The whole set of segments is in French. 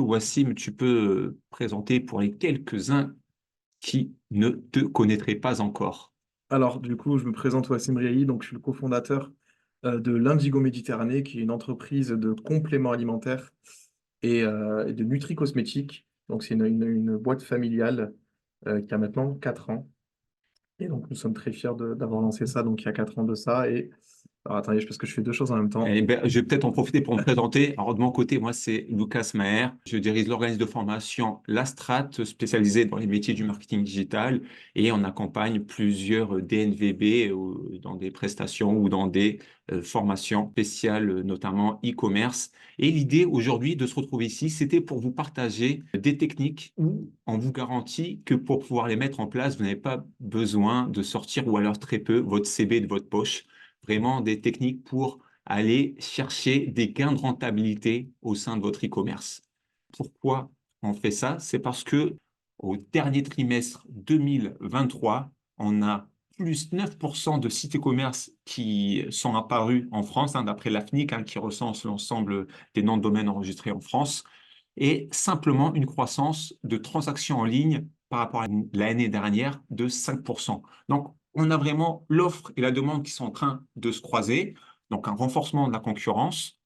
Wassim, tu peux présenter pour les quelques-uns qui ne te connaîtraient pas encore. Alors, du coup, je me présente Wassim Riahi, donc je suis le cofondateur de l'Indigo Méditerranée, qui est une entreprise de compléments alimentaires et de nutri-cosmétiques. Donc, c'est une boîte familiale qui a maintenant 4 ans. Et donc, nous sommes très fiers d'avoir lancé ça, donc il y a 4 ans de ça. Alors, attendez, parce que je fais deux choses en même temps. Eh ben, je vais peut-être en profiter pour me présenter. Alors, de mon côté, moi, c'est Lucas Maher. Je dirige l'organisme de formation Lastrat, spécialisé dans les métiers du marketing digital, et on accompagne plusieurs DNVB dans des prestations ou dans des formations spéciales, notamment e-commerce. Et l'idée aujourd'hui de se retrouver ici, c'était pour vous partager des techniques où on vous garantit que pour pouvoir les mettre en place, vous n'avez pas besoin de sortir ou alors très peu votre CB de votre poche. Vraiment des techniques pour aller chercher des gains de rentabilité au sein de votre e-commerce. Pourquoi on fait ça? C'est parce que au dernier trimestre 2023, on a plus 9% de sites e-commerce qui sont apparus en France, hein, d'après l'AFNIC, hein, qui recense l'ensemble des noms de domaines enregistrés en France, et simplement une croissance de transactions en ligne par rapport à l'année dernière de 5%. Donc, on a vraiment l'offre et la demande qui sont en train de se croiser, donc un renforcement de la concurrence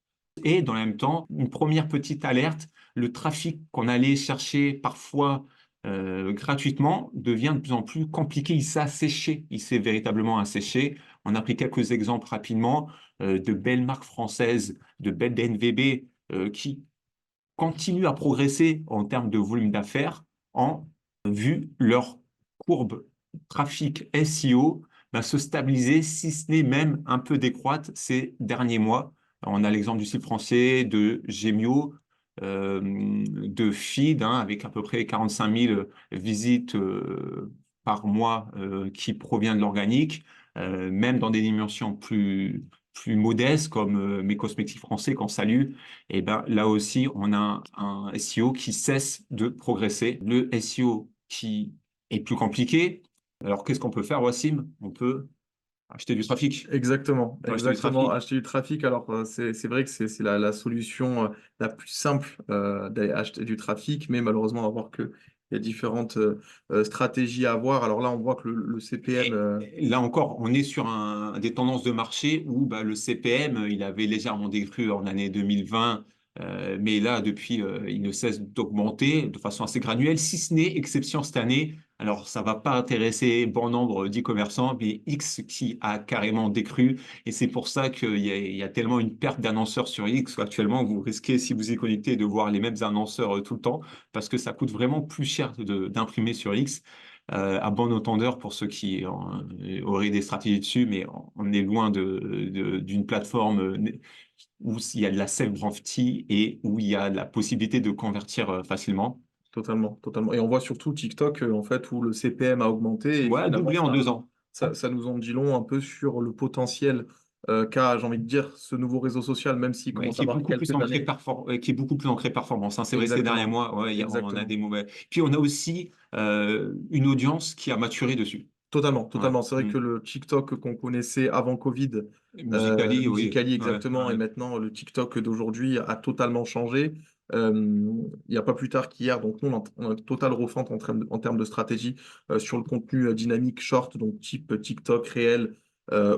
et dans le même temps, une première petite alerte, le trafic qu'on allait chercher parfois gratuitement devient de plus en plus compliqué, il s'est asséché, il s'est véritablement asséché. On a pris quelques exemples rapidement de belles marques françaises, de belles DNVB qui continuent à progresser en termes de volume d'affaires en vu leur courbe trafic SEO se stabiliser, si ce n'est même un peu décroître ces derniers mois. On a l'exemple du site français, de Gemio, de Feed, hein, avec à peu près 45 000 visites par mois qui provient de l'organique, même dans des dimensions plus modestes comme mes cosmétiques français qu'on salue, et ben là aussi, on a un SEO qui cesse de progresser. Le SEO qui est plus compliqué. Alors, qu'est-ce qu'on peut faire, Wassim? On peut acheter du trafic. Exactement, On peut acheter du exactement. trafic. Acheter du trafic, alors c'est vrai que c'est la solution la plus simple d'aller acheter du trafic, mais malheureusement, on va voir qu'il y a différentes stratégies à avoir. Alors là, on voit que le CPM, Et là encore, on est sur des tendances de marché où bah, le CPM, il avait légèrement décru en année 2020, mais là, depuis, il ne cesse d'augmenter de façon assez graduelle, si ce n'est exception cette année. Alors, ça va pas intéresser bon nombre d'e-commerçants, mais X qui a carrément décru. Et c'est pour ça il y a tellement une perte d'annonceurs sur X. Actuellement, vous risquez, si vous y connectez, de voir les mêmes annonceurs tout le temps, parce que ça coûte vraiment plus cher d'imprimer sur X à bon entendeur pour ceux qui auraient des stratégies dessus, mais on est loin d'une plateforme où il y a de la self-drafting et où il y a la possibilité de convertir facilement. totalement, totalement. Et on voit surtout TikTok, en fait, où le CPM a augmenté et Ouais, finalement, doublé en 2 ans. ça nous en dit long un peu sur le potentiel qu'a, j'ai envie de dire, ce nouveau réseau social, même s'il Ouais, commence qui à est avoir beaucoup plus quelques ancré années. qui est beaucoup plus ancré performance, hein. C'est vrai, ces derniers Exactement, mois, ouais, on a exactement. des mauvais. Puis on a aussi une audience qui a maturé dessus. Totalement, Ouais. totalement. C'est vrai Mm. que le TikTok qu'on connaissait avant Covid, Musical.ly, oui. Musical.ly Ouais, exactement, et ouais. maintenant le TikTok d'aujourd'hui a totalement changé. Il n'y a pas plus tard qu'hier, donc nous, on a une totale refonte en termes de stratégie sur le contenu dynamique short, donc type TikTok réel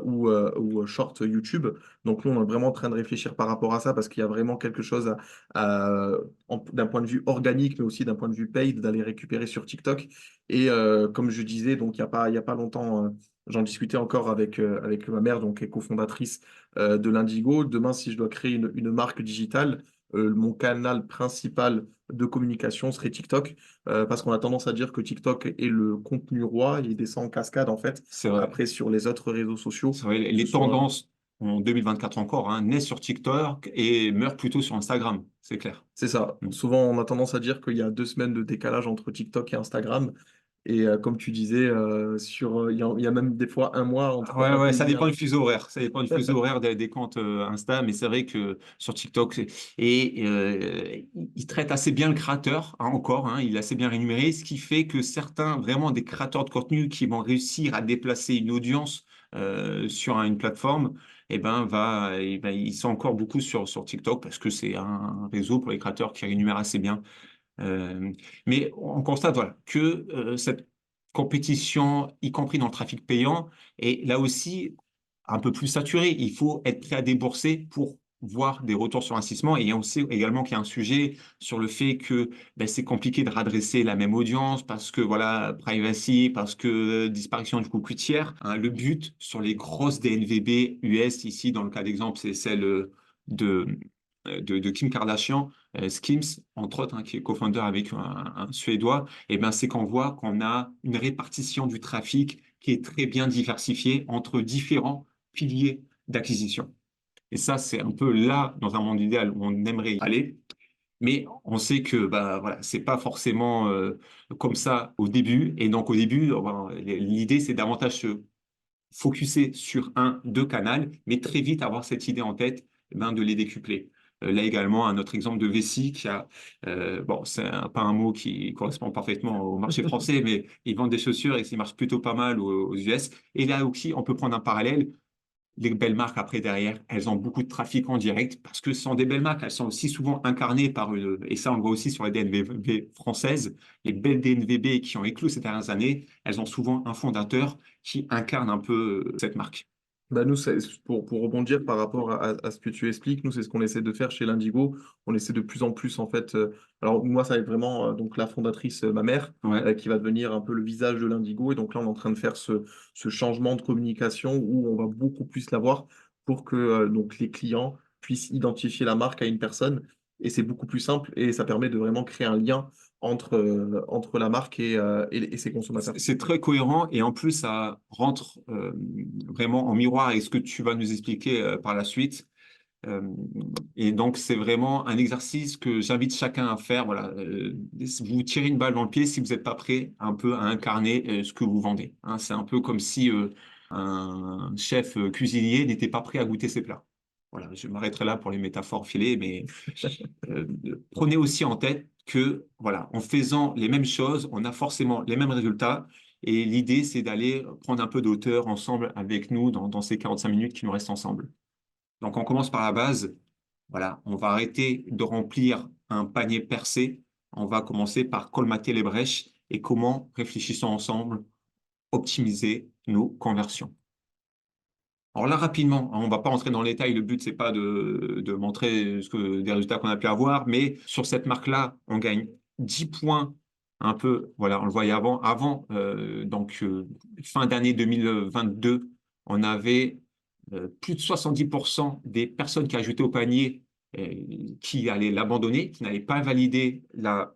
ou short YouTube. Donc nous, on est vraiment en train de réfléchir par rapport à ça parce qu'il y a vraiment quelque chose d'un point de vue organique, mais aussi d'un point de vue paid, d'aller récupérer sur TikTok. Et comme je disais, donc il y a pas longtemps, j'en discutais encore avec ma mère, donc qui est cofondatrice de l'Indigo. Demain, si je dois créer une marque digitale, mon canal principal de communication serait TikTok, parce qu'on a tendance à dire que TikTok est le contenu roi, il descend en cascade en fait, C'est vrai. après sur les autres réseaux sociaux, C'est vrai, que ce les soit. tendances en 2024 encore, hein, naissent sur TikTok et meurent plutôt sur Instagram, c'est clair. C'est ça. Mm. Souvent, on a tendance à dire qu'il y a 2 semaines de décalage entre TikTok et Instagram. Et comme tu disais, il y a même des fois un mois entre Ouais, un ouais, ça pays et un dépend du autre. fuseau horaire. Ça dépend du fuseau horaire des comptes Insta, mais c'est vrai que sur TikTok, il traite assez bien le créateur, hein, encore, hein, il est assez bien rémunéré, ce qui fait que certains, vraiment des créateurs de contenu qui vont réussir à déplacer une audience sur une plateforme, ils sont encore beaucoup sur TikTok parce que c'est un réseau pour les créateurs qui rémunère assez bien. Euh, mais on constate voilà, que cette compétition, y compris dans le trafic payant, est là aussi un peu plus saturée. Il faut être prêt à débourser pour voir des retours sur investissement. Et on sait également qu'il y a un sujet sur le fait que c'est compliqué de redresser la même audience parce que voilà, privacy, parce que disparition du coût tiers. Hein. Le but sur les grosses DNVB US, ici dans le cas d'exemple, c'est celle de, de Kim Kardashian, Skims, entre autres, hein, qui est co-founder avec un Suédois, c'est qu'on voit qu'on a une répartition du trafic qui est très bien diversifiée entre différents piliers d'acquisition. Et ça, c'est un peu là, dans un monde idéal, où on aimerait y aller. Mais on sait que voilà, c'est pas forcément comme ça au début. Et donc au début, l'idée, c'est davantage se focuser sur un, deux canaux, mais très vite avoir cette idée en tête de les décupler. Là également, un autre exemple de Vessi qui a, bon, pas un mot qui correspond parfaitement au marché français, mais ils vendent des chaussures et ça marche plutôt pas mal aux US. Et là aussi, on peut prendre un parallèle. Les belles marques, après, derrière, elles ont beaucoup de trafic en direct parce que ce sont des belles marques. Elles sont aussi souvent incarnées par et ça, on le voit aussi sur les DNVB françaises, les belles DNVB qui ont éclos ces dernières années, elles ont souvent un fondateur qui incarne un peu cette marque. Bah nous, pour rebondir par rapport à ce que tu expliques, nous, c'est ce qu'on essaie de faire chez l'Indigo. On essaie de plus en plus, en fait. Alors, moi, ça va être vraiment donc, la fondatrice, ma mère, Ouais. qui va devenir un peu le visage de l'Indigo. Et donc là, on est en train de faire ce changement de communication où on va beaucoup plus l'avoir pour que donc, les clients puissent identifier la marque à une personne. Et c'est beaucoup plus simple et ça permet de vraiment créer un lien entre la marque et ses consommateurs. C'est très cohérent et en plus, ça rentre vraiment en miroir avec ce que tu vas nous expliquer par la suite. Euh, et donc, c'est vraiment un exercice que j'invite chacun à faire. Voilà, vous tirez une balle dans le pied si vous n'êtes pas prêt un peu à incarner ce que vous vendez. Hein, c'est un peu comme si un chef cuisinier n'était pas prêt à goûter ses plats. Voilà, je m'arrêterai là pour les métaphores filées, mais euh, prenez aussi en tête que, voilà, en faisant les mêmes choses, on a forcément les mêmes résultats. Et l'idée, c'est d'aller prendre un peu d'auteur ensemble avec nous dans ces 45 minutes qui nous restent ensemble. Donc, on commence par la base. Voilà, on va arrêter de remplir un panier percé. On va commencer par colmater les brèches et comment, réfléchissons ensemble, optimiser nos conversions. Alors là, rapidement, hein, on ne va pas rentrer dans les détails. Le but, c'est pas de montrer des résultats qu'on a pu avoir, mais sur cette marque-là, on gagne 10 points un peu. Voilà, on le voyait avant. Fin d'année 2022, on avait plus de 70% des personnes qui ajoutaient au panier qui allaient l'abandonner, qui n'allaient pas valider la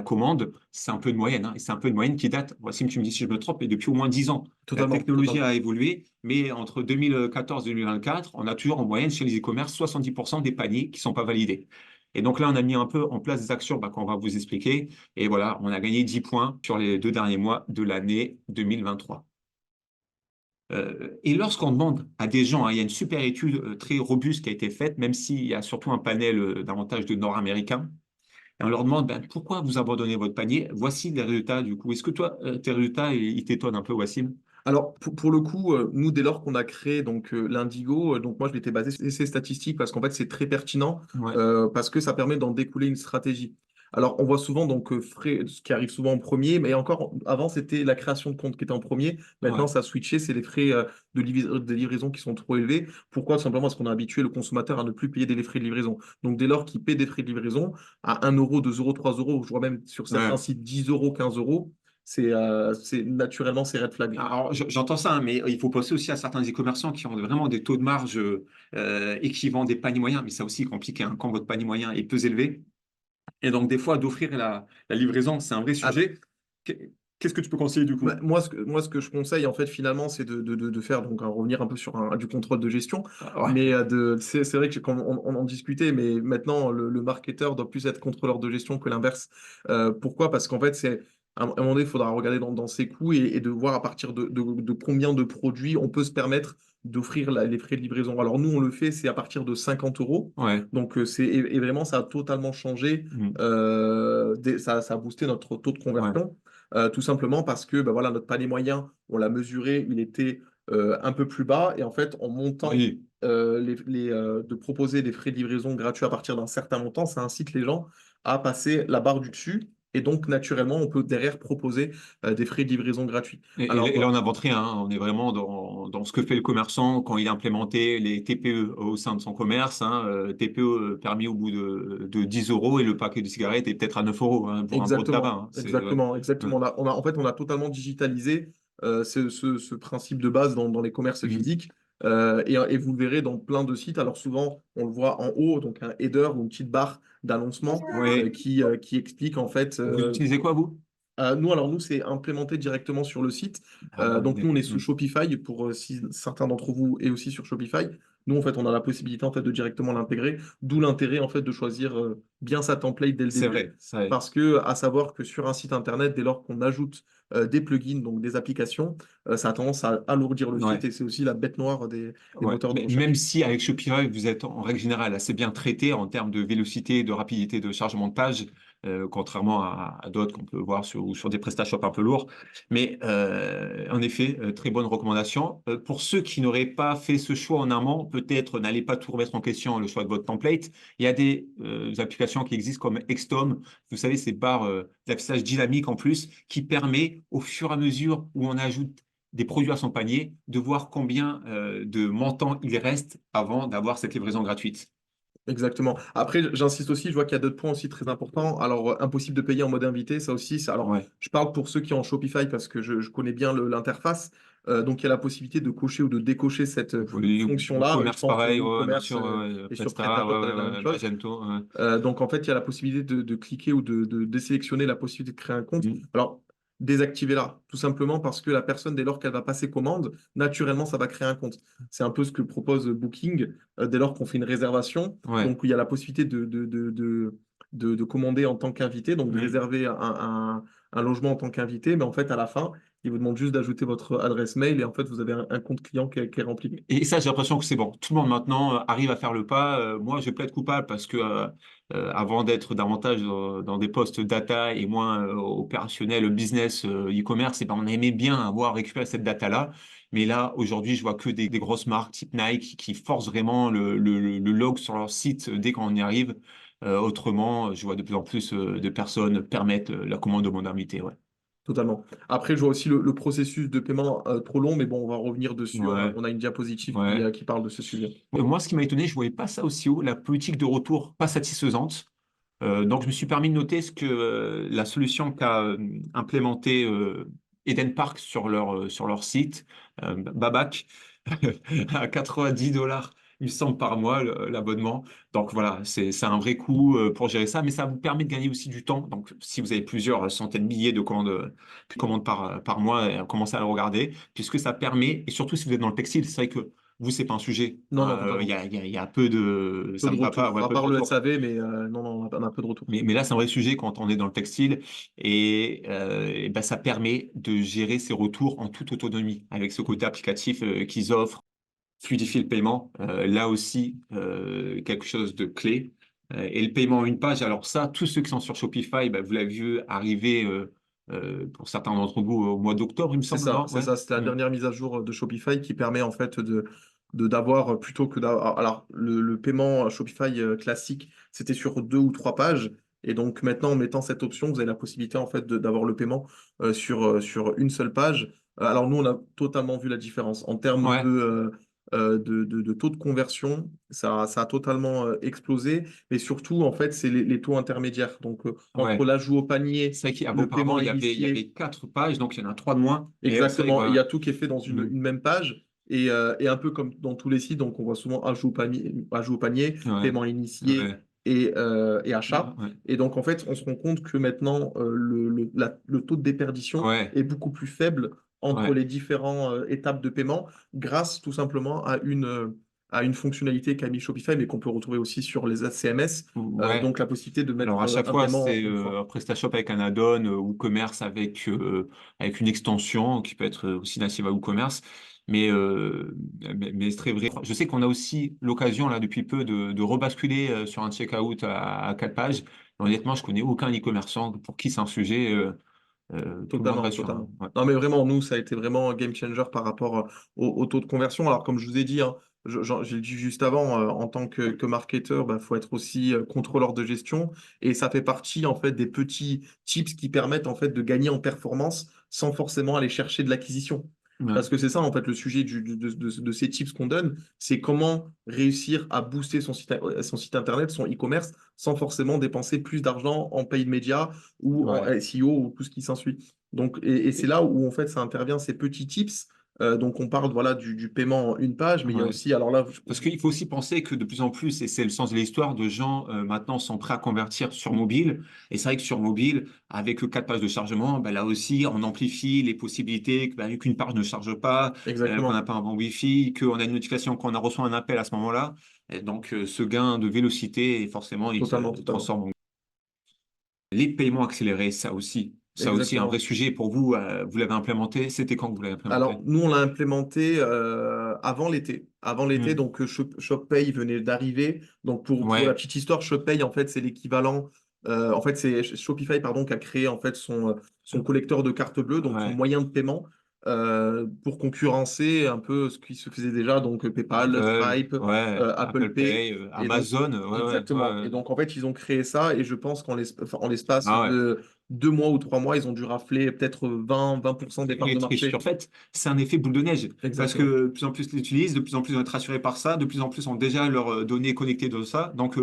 commande. C'est un peu de moyenne, hein, et c'est un peu de moyenne qui date, voici, tu me dis si je me trompe, mais depuis au moins 10 ans. La Totalement, technologie totalement. a évolué, mais entre 2014 et 2024, on a toujours en moyenne chez les e-commerce 70% des paniers qui ne sont pas validés. Et donc là, on a mis un peu en place des actions qu'on va vous expliquer. Et voilà, on a gagné 10 points sur les 2 derniers mois de l'année 2023. Et lorsqu'on demande à des gens, hein, il y a une super étude très robuste qui a été faite, même s'il y a surtout un panel davantage de Nord-Américains, et on leur demande pourquoi vous abandonnez votre panier. Voici les résultats du coup. Est-ce que toi, tes résultats, ils t'étonnent un peu, Wassim? Alors, pour le coup, nous, dès lors qu'on a créé donc l'Indigo, donc moi, je m'étais basé sur ces statistiques parce qu'en fait, c'est très pertinent Ouais, parce que ça permet d'en découler une stratégie. Alors, on voit souvent donc frais, ce qui arrive souvent en premier, mais encore avant, c'était la création de compte qui était en premier. Maintenant, ouais. ça a switché, c'est les frais de livraison qui sont trop élevés. Pourquoi? Tout simplement parce qu'on a habitué le consommateur à ne plus payer des frais de livraison. Donc, dès lors qu'il paie des frais de livraison à 1 euro, 2 euros, 3 euros, je vois même sur certains Ouais. sites 10 euros, 15 euros, c'est naturellement ces red flags. Alors, j'entends ça, hein, mais il faut penser aussi à certains e-commerçants qui ont vraiment des taux de marge et qui vendent des paniers moyens. Mais ça aussi est compliqué hein, quand votre panier moyen est peu élevé. Et donc, des fois, d'offrir la livraison, c'est un vrai sujet. Qu'est-ce que tu peux conseiller du Bah, coup? moi, ce que je conseille, en fait, finalement, c'est de faire, donc, revenir un peu sur du contrôle de gestion. Ouais, Mais c'est vrai que quand on en discutait, mais maintenant, le marketeur doit plus être contrôleur de gestion que l'inverse. Pourquoi? Parce qu'en fait, à un moment donné, il faudra regarder dans ses coûts et de voir à partir de combien de produits on peut se permettre d'offrir les frais de livraison. Alors, nous, on le fait, c'est à partir de 50 euros. ouais. Donc, et vraiment, ça a totalement changé. Mm. Ça a boosté notre taux de Ouais. conversion. Tout simplement parce que bah, voilà, notre panier moyen, on l'a mesuré, il était un peu plus bas. Et en fait, en montant, Oui. de proposer des frais de livraison gratuits à partir d'un certain montant, ça incite les gens à passer la barre du dessus. Et donc, naturellement, on peut derrière proposer des frais de livraison gratuits. Et Alors, là, on n'invente rien, hein. On est vraiment dans ce que fait le commerçant quand il a implémenté les TPE au sein de son commerce, hein. TPE permis au bout de 10 euros et le paquet de cigarettes est peut-être à 9 euros, hein, pour un gros tabac, exactement, hein. Ouais. exactement, Ouais. exactement. En fait, on a totalement digitalisé ce principe de base dans les commerces Mhm. physiques. Et vous le verrez dans plein de sites. Alors souvent, on le voit en haut, donc un header ou une petite barre d'annoncement Ouais. qui explique en fait. Vous utilisez quoi, vous? Nous, c'est implémenté directement sur le site. Ah, Donc, nous, on est sous mm. Shopify pour si certains d'entre vous est aussi sur Shopify. Nous, en fait, on a la possibilité en fait de directement l'intégrer, d'où l'intérêt en fait de choisir bien sa template dès le C'est début, vrai, ça. parce que à savoir que sur un site internet, dès lors qu'on ajoute des plugins, donc des applications, ça a tendance à alourdir le site Ouais. et c'est aussi la bête noire des Ouais. moteurs de Même recherche. si avec Shopify, vous êtes en règle générale assez bien traité en termes de vélocité, de rapidité de chargement de page, contrairement à d'autres qu'on peut voir ou sur des PrestaShop un peu lourds. Mais en effet, très bonne recommandation. Pour ceux qui n'auraient pas fait ce choix en amont, peut-être n'allez pas tout remettre en question le choix de votre template. Il y a des applications qui existent comme Xtom, vous savez, ces barres d'affichage dynamique en plus, qui permet au fur et à mesure où on ajoute des produits à son panier, de voir combien de montants il reste avant d'avoir cette livraison gratuite. Exactement. Après, j'insiste aussi, je vois qu'il y a d'autres points aussi très importants. Alors, impossible de payer en mode invité, ça aussi. Alors, Ouais. je parle pour ceux qui ont en Shopify parce que je connais bien l'interface. Donc, il y a la possibilité de cocher ou de décocher cette Oui, fonction-là. Je WooCommerce pense que pareil, ouais, bien WooCommerce sûr, ouais, et sur Presta, PrestaShop, ça va être la ouais, même ouais, chose. Magento. Ouais. Donc, en fait, il y a la possibilité de cliquer ou de sélectionner la possibilité de créer un compte. Mm. Alors, désactivez-la, tout simplement parce que la personne, dès lors qu'elle va passer commande, naturellement, ça va créer un compte. C'est un peu ce que propose Booking dès lors qu'on fait une réservation. Ouais. Donc, il y a la possibilité de commander en tant qu'invité, donc de Mm. réserver un logement en tant qu'invité. Mais en fait, à la fin, il vous demande juste d'ajouter votre adresse mail et en fait, vous avez un compte client qui est rempli. Et ça, j'ai l'impression que c'est bon. Tout le monde maintenant arrive à faire le pas. Moi, je plaide coupable parce que avant d'être davantage dans des postes data et moins opérationnel, business, e-commerce, et ben, on aimait bien avoir récupéré cette data-là. Mais là, aujourd'hui, je vois que des grosses marques type Nike qui forcent vraiment le log sur leur site dès qu'on y arrive. Autrement, je vois de plus en plus de personnes permettre la commande de mon invité. Ouais. Totalement. Après, je vois aussi le processus de paiement trop long, mais bon, on va revenir dessus. Ouais. On a une diapositive Ouais. qui parle de ce sujet. Moi, ce qui m'a étonné, je ne voyais pas ça aussi haut, la politique de retour pas satisfaisante. Donc, je me suis permis de noter ce que la solution qu'a implémentée Eden Park sur leur site, Babac, à 90 $, il me semble, par mois, l'abonnement. Donc, voilà, c'est un vrai coût pour gérer ça, mais ça vous permet de gagner aussi du temps. Donc, si vous avez plusieurs centaines de milliers de commandes par mois, commencez à le regarder, puisque ça permet, et surtout si vous êtes dans le textile, c'est vrai que vous, c'est pas un sujet. Non, non, totalement. Il y a peu de, Peu ça de me va pas, retour. ouais, À peu de part le retour. SAV, mais non, non, on a peu de retour. Mais là, c'est un vrai sujet quand on est dans le textile et ben, ça permet de gérer ses retours en toute autonomie avec ce côté applicatif qu'ils offrent, fluidifier le paiement. Là aussi, quelque chose de clé. Et le paiement en une page, alors ça, tous ceux qui sont sur Shopify, ben, vous l'avez vu arriver pour certains d'entre vous au mois d'octobre, il me C'est semble, ça, non? c'est Ouais. ça. C'était la Mm. dernière mise à jour de Shopify qui permet en fait d'avoir plutôt que d'avoir. Alors, le paiement Shopify classique, c'était sur 2 ou 3 pages. Et donc maintenant, en mettant cette option, vous avez la possibilité en fait d'avoir le paiement sur une seule page. Alors nous, on a totalement vu la différence en termes Ouais, de taux de conversion. Ça a totalement explosé. Mais surtout, en fait, c'est les taux intermédiaires. Donc entre ouais. l'ajout au panier, C'est vrai le qu'apparemment, paiement il y avait initié. 4 pages, donc il y en a 3 de moins. Mais c'est vrai que Exactement, et il y voilà. a tout qui est fait dans Mm. une même page et un peu comme dans tous les sites, donc on voit souvent ajout au panier, Ouais, paiement initié ouais, et achat. ouais, Et donc en fait, on se rend compte que maintenant le taux de déperdition ouais, est beaucoup plus faible entre ouais. les différentes étapes de paiement grâce tout simplement à une fonctionnalité qu'a mis Shopify, mais qu'on peut retrouver aussi sur les CMS, Ouais. donc la possibilité de Alors à mettre chaque un fois, paiement c'est une fois. un PrestaShop avec un add-on ou Commerce avec une extension qui peut être aussi native à WooCommerce. Mais c'est très vrai. Je sais qu'on a aussi l'occasion là depuis peu de rebasculer sur un checkout à 4 pages. Honnêtement, je connais aucun e-commerçant pour qui c'est un sujet. tout le monde Totalement, reste sur totalement. un... ouais. Non, mais vraiment, nous, ça a été vraiment un game changer par rapport au taux de conversion. Alors, comme je vous ai dit, hein, j'ai dit juste avant, en tant que marketeur, il faut être aussi contrôleur de gestion. Et ça fait partie, en fait, des petits tips qui permettent, en fait, de gagner en performance sans forcément aller chercher de l'acquisition. Ouais. Parce que c'est ça, en fait, le sujet de ces tips qu'on donne, c'est comment réussir à booster son site internet, son e-commerce, sans forcément dépenser plus d'argent en paid media ou en Ouais. SEO ou tout ce qui s'ensuit. Donc, et c'est là où en fait ça intervient ces petits tips. Donc on parle voilà du paiement en une page, mais il y a Ouais. aussi, alors là, Parce qu'il faut aussi penser que de plus en plus, et c'est le sens de l'histoire, de gens maintenant sont prêts à convertir sur mobile. Et c'est vrai que sur mobile, avec 4 pages de chargement, bah, là aussi, on amplifie les possibilités qu'une page ne charge pas, qu'on n'a exactement, pas un bon Wi-Fi, qu'on a une notification, qu'on a reçu un appel à ce moment-là. Et donc, ce gain de vélocité, forcément, il totalement, se totalement, transforme en... Les paiements accélérés, ça aussi, un vrai exactement. sujet pour vous. Vous l'avez implémenté. C'était quand que vous l'avez implémenté? Alors nous on l'a implémenté avant l'été. Avant l'été, Hmm. donc ShopPay venait d'arriver. Donc pour la Ouais, petite histoire, ShopPay en fait c'est l'équivalent. En fait c'est Shopify pardon qui a créé en fait son collecteur de carte bleue, donc son ouais. moyen de paiement pour concurrencer un peu ce qui se faisait déjà, donc PayPal, Apple, Stripe, ouais, Apple Apple Pay. Pay, Et donc, Amazon, ouais, ouais, exactement. Et ouais. donc, en fait, ils ont créé ça. Et je pense en l'espace Ah ouais. de 2 mois ou 3 mois, ils ont dû rafler peut-être 20% des parts Et de triche. En marché. fait, c'est un effet boule de neige parce que Exactement. de plus en plus l'utilisent, de plus en plus vont être rassurés par ça, de plus en plus ont déjà leurs données connectées de ça. Donc,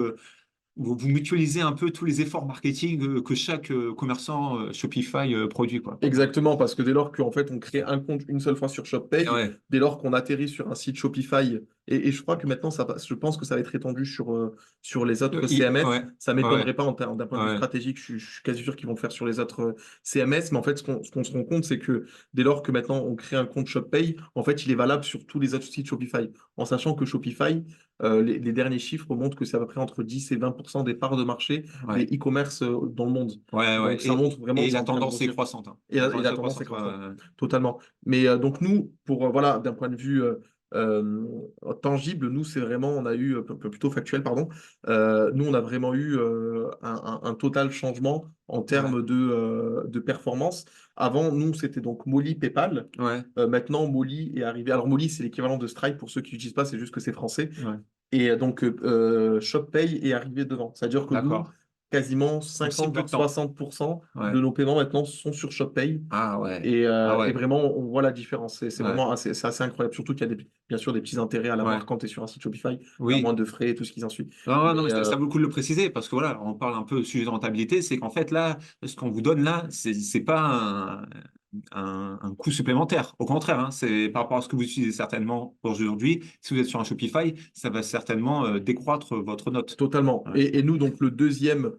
vous mutualisez un peu tous les efforts marketing que chaque commerçant Shopify produit, quoi. Exactement, parce que dès lors qu'en fait on crée un compte une seule fois sur ShopPay, Ouais. dès lors qu'on atterrit sur un site Shopify, et je crois que maintenant je pense que ça va être étendu sur les autres CMS, Ouais, ça ouais, m'étonnerait pas d'un point de vue ouais, stratégique, je suis quasi sûr qu'ils vont le faire sur les autres CMS, mais en fait ce qu'on se rend compte, c'est que dès lors que maintenant on crée un compte ShopPay, en fait il est valable sur tous les autres sites Shopify, en sachant que Shopify, les derniers chiffres montrent que c'est à peu près entre 10 et 20% des parts de marché des ouais. e-commerce dans le monde. Ouais, ouais. Donc ça montre vraiment Et que c'est la en train de tendance est grossir. croissante, hein. Et La et tendance la est tendance est croissante. Ouais, croissante, ouais. totalement. Mais donc nous, pour voilà, d'un point de vue euh, tangible, nous c'est vraiment, on a eu plutôt factuel, pardon. Nous on a vraiment eu un total changement en Ouais. termes de performance. Avant, nous c'était donc Molly, PayPal. Ouais. Maintenant, Molly est arrivé. Alors Molly, c'est l'équivalent de Stripe pour ceux qui n'utilisent pas, c'est juste que c'est français. Ouais. Et donc, ShopPay est arrivé devant. C'est-à-dire que nous, D'accord. quasiment En si 50 peu voire de temps. 60% Ouais. de nos paiements maintenant sont sur ShopPay. Ah ouais. Ah Et ouais. vraiment, on voit la différence. C'est Ouais. vraiment c'est assez incroyable. Surtout qu'il y a bien sûr des petits intérêts à l'avoir Ouais. quand tu es sur un site Shopify. Tu as moins Oui. de frais et tout ce qui s'ensuit. Non, non, Mais mais ça vaut le coup de le préciser parce que voilà, on parle un peu au sujet de rentabilité, c'est qu'en fait là, ce qu'on vous donne là, c'est pas un coût supplémentaire. Au contraire, hein, c'est par rapport à ce que vous utilisez certainement aujourd'hui. Si vous êtes sur un Shopify, ça va certainement décroître votre note. totalement. Ouais. Et nous, donc, le deuxième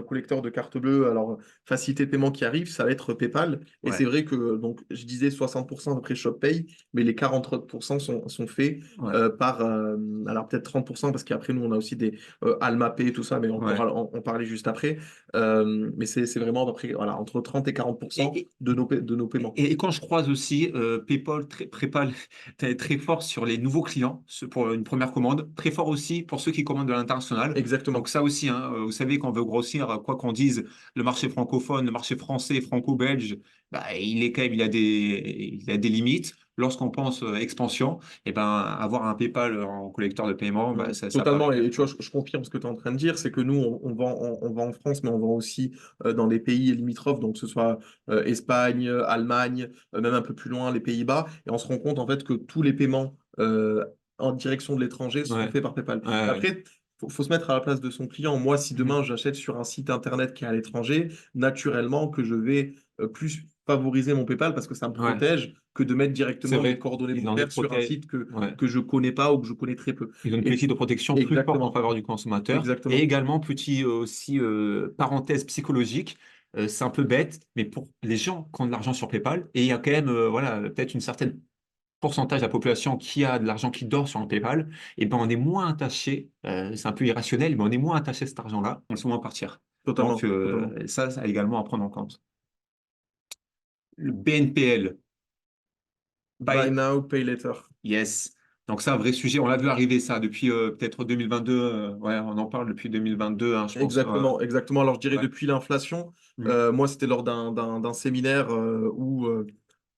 collecteur de carte bleue, alors facilité de paiement qui arrive, ça va être PayPal. Et c'est Ouais. vrai que, donc, je disais 60% après ShopPay, mais les 40% sont faits Ouais. par, alors peut-être 30%, parce qu'après, nous, on a aussi des Alma Pay, tout ça, mais on Ouais. pourra en parler juste après. Mais c'est vraiment après, voilà, entre 30 et 40% Et, de nos paiements. et quand je croise aussi PayPal très fort sur les nouveaux clients pour une première commande, très fort aussi pour ceux qui commandent de l'international. Donc Exactement. ça aussi, hein, vous savez, qu'on veut grossir, quoi qu'on dise, le marché francophone, le marché français, franco-belge, bah, il est quand même, il a des limites. Lorsqu'on pense expansion, et ben, avoir un PayPal en collecteur de paiement, bah, Non, ça totalement. paraît. Et tu vois, je confirme ce que tu es en train de dire, c'est que nous, on vend en France, mais on vend aussi dans des pays limitrophes, donc que ce soit Espagne, Allemagne, même un peu plus loin, les Pays-Bas. Et on se rend compte en fait que tous les paiements en direction de l'étranger sont Ouais, faits par PayPal. ouais, Après, faut se mettre à la place de son client. Moi, si demain mhm, j'achète sur un site internet qui est à l'étranger, naturellement que je vais plus favoriser mon PayPal parce que ça me ouais, protège que de mettre c'est directement mes vrai. coordonnées Ils ont des bancaires sur un prothèses. site que, Ouais. que je connais pas ou que je connais très peu. Ils ont une Et politique de protection plus forte en exactement, faveur du consommateur. Et exactement. également, petit aussi parenthèse psychologique, c'est un peu bête, mais pour les gens qui ont de l'argent sur PayPal, et il y a quand même voilà, peut-être une certaine pourcentage de la population qui a de l'argent qui dort sur un PayPal, et ben on est moins attaché, c'est un peu irrationnel, mais on est moins attaché à cet argent-là, on le sent moins partir. Donc Totalement, totalement. ça également à prendre en compte. Le BNPL, Buy Buy now, pay later. Yes. Donc, c'est un vrai sujet. On l'a vu arriver, ça, depuis peut-être 2022. Ouais, on en parle depuis 2022, hein, je pense. Exactement, exactement. Alors, je dirais Ouais. depuis l'inflation, Mm. moi, c'était lors d'un séminaire où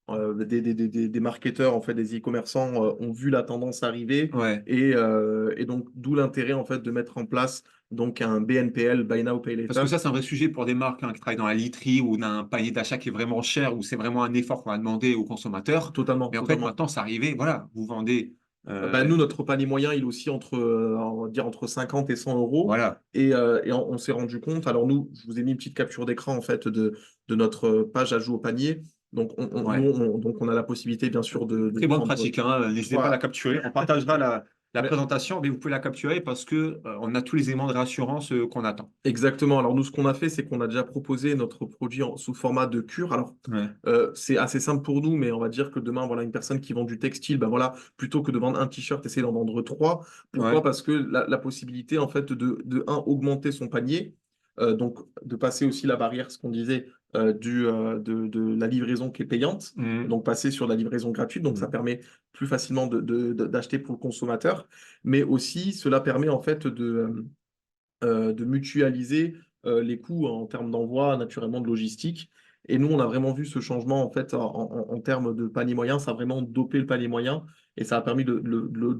des marketeurs, en fait, des e-commerçants ont vu la tendance arriver Ouais. et donc d'où l'intérêt, en fait, de mettre en place donc un BNPL, Buy Now, Pay Parce que Later. ça, c'est un vrai sujet pour des marques, hein, qui travaillent dans la literie ou d'un panier d'achat qui est vraiment cher, où c'est vraiment un effort qu'on va demander aux consommateurs. Totalement, Mais en fait, totalement. maintenant, c'est arrivé. Voilà, vous vendez. Bah, euh, nous, notre panier moyen, il est aussi entre, on va dire entre 50 et 100 euros. voilà. Et on s'est rendu compte, alors nous, je vous ai mis une petite capture d'écran en fait de notre page ajout au panier. Donc Ouais. donc on a la possibilité bien sûr de Très bonne prendre pratique, hein. N'hésitez pas à la soit. capturer. On partagera la Mais présentation, mais vous pouvez la capturer parce que on a tous les éléments de réassurance qu'on attend. exactement. Alors nous, ce qu'on a fait, c'est qu'on a déjà proposé notre produit sous format de cure. Alors Ouais. c'est assez simple pour nous, mais on va dire que demain, voilà, une personne qui vend du textile, ben voilà, plutôt que de vendre un t-shirt, essayer d'en vendre trois. Pourquoi? Ouais. Parce que la possibilité, en fait, un, augmenter son panier, donc de passer aussi la barrière, ce qu'on disait, de la livraison qui est payante, et Mhm. donc passer sur la livraison gratuite, donc ça Mhm. permet plus facilement d'acheter pour le consommateur, mais aussi cela permet en fait de mutualiser les coûts en termes d'envoi, naturellement de logistique. Et nous, on a vraiment vu ce changement en fait en termes de panier moyen. Ça a vraiment dopé le panier moyen et ça a permis de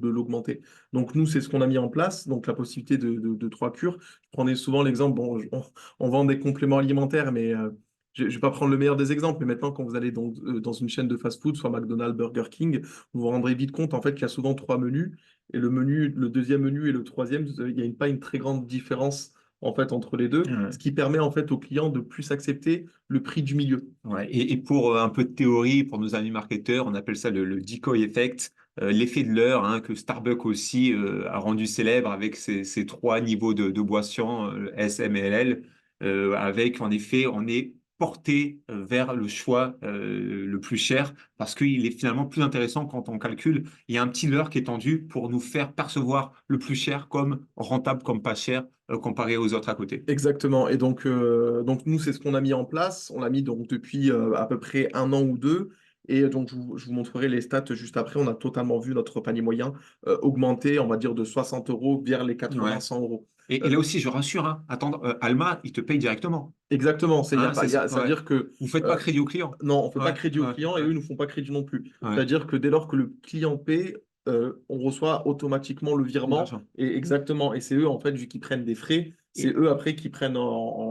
l'augmenter. Donc nous, c'est ce qu'on a mis en place. Donc la possibilité de trois cures. Je prenais souvent l'exemple, bon, on vend des compléments alimentaires, mais je ne vais pas prendre le meilleur des exemples. Mais maintenant, quand vous allez dans une chaîne de fast-food, soit McDonald's, Burger King, vous vous rendrez vite compte en fait qu'il y a souvent trois menus. Et le deuxième menu et le troisième, il n'y a pas une très grande différence en fait entre les deux, ce Ouais. qui permet en fait aux clients de plus accepter le prix du milieu. Ouais. Et pour un peu de théorie, pour nos amis marketeurs, on appelle ça le decoy effect, l'effet de l'heure, hein, que Starbucks aussi a rendu célèbre avec ses trois niveaux de boissons, S, M et L, avec en effet, on est porté vers le choix le plus cher parce qu'il est finalement plus intéressant quand on calcule. Il y a un petit leurre qui est tendu pour nous faire percevoir le plus cher comme rentable, comme pas cher, comparé aux autres à côté. Exactement. Et donc nous, c'est ce qu'on a mis en place. On l'a mis donc depuis à peu près un an ou deux. Et donc, je vous montrerai les stats juste après. On a totalement vu notre panier moyen augmenter, on va dire, de 60 euros vers les Ouais. 80-100 euros. Et Euh, là aussi, je rassure, hein, attendre, Alma, il te paye directement. Exactement. Hein, c'est ça. Ça veut Ouais. dire que Vous faites pas euh, crédit au client. non, on ne fait pas Ouais, crédit aux ouais, clients et ouais, eux ne font pas crédit non plus. ouais. C'est-à-dire que dès lors que le client paie, on reçoit automatiquement le virement. L'argent. Et exactement. Et c'est eux, en fait, vu qu'ils prennent des frais, c'est Et, eux après qui prennent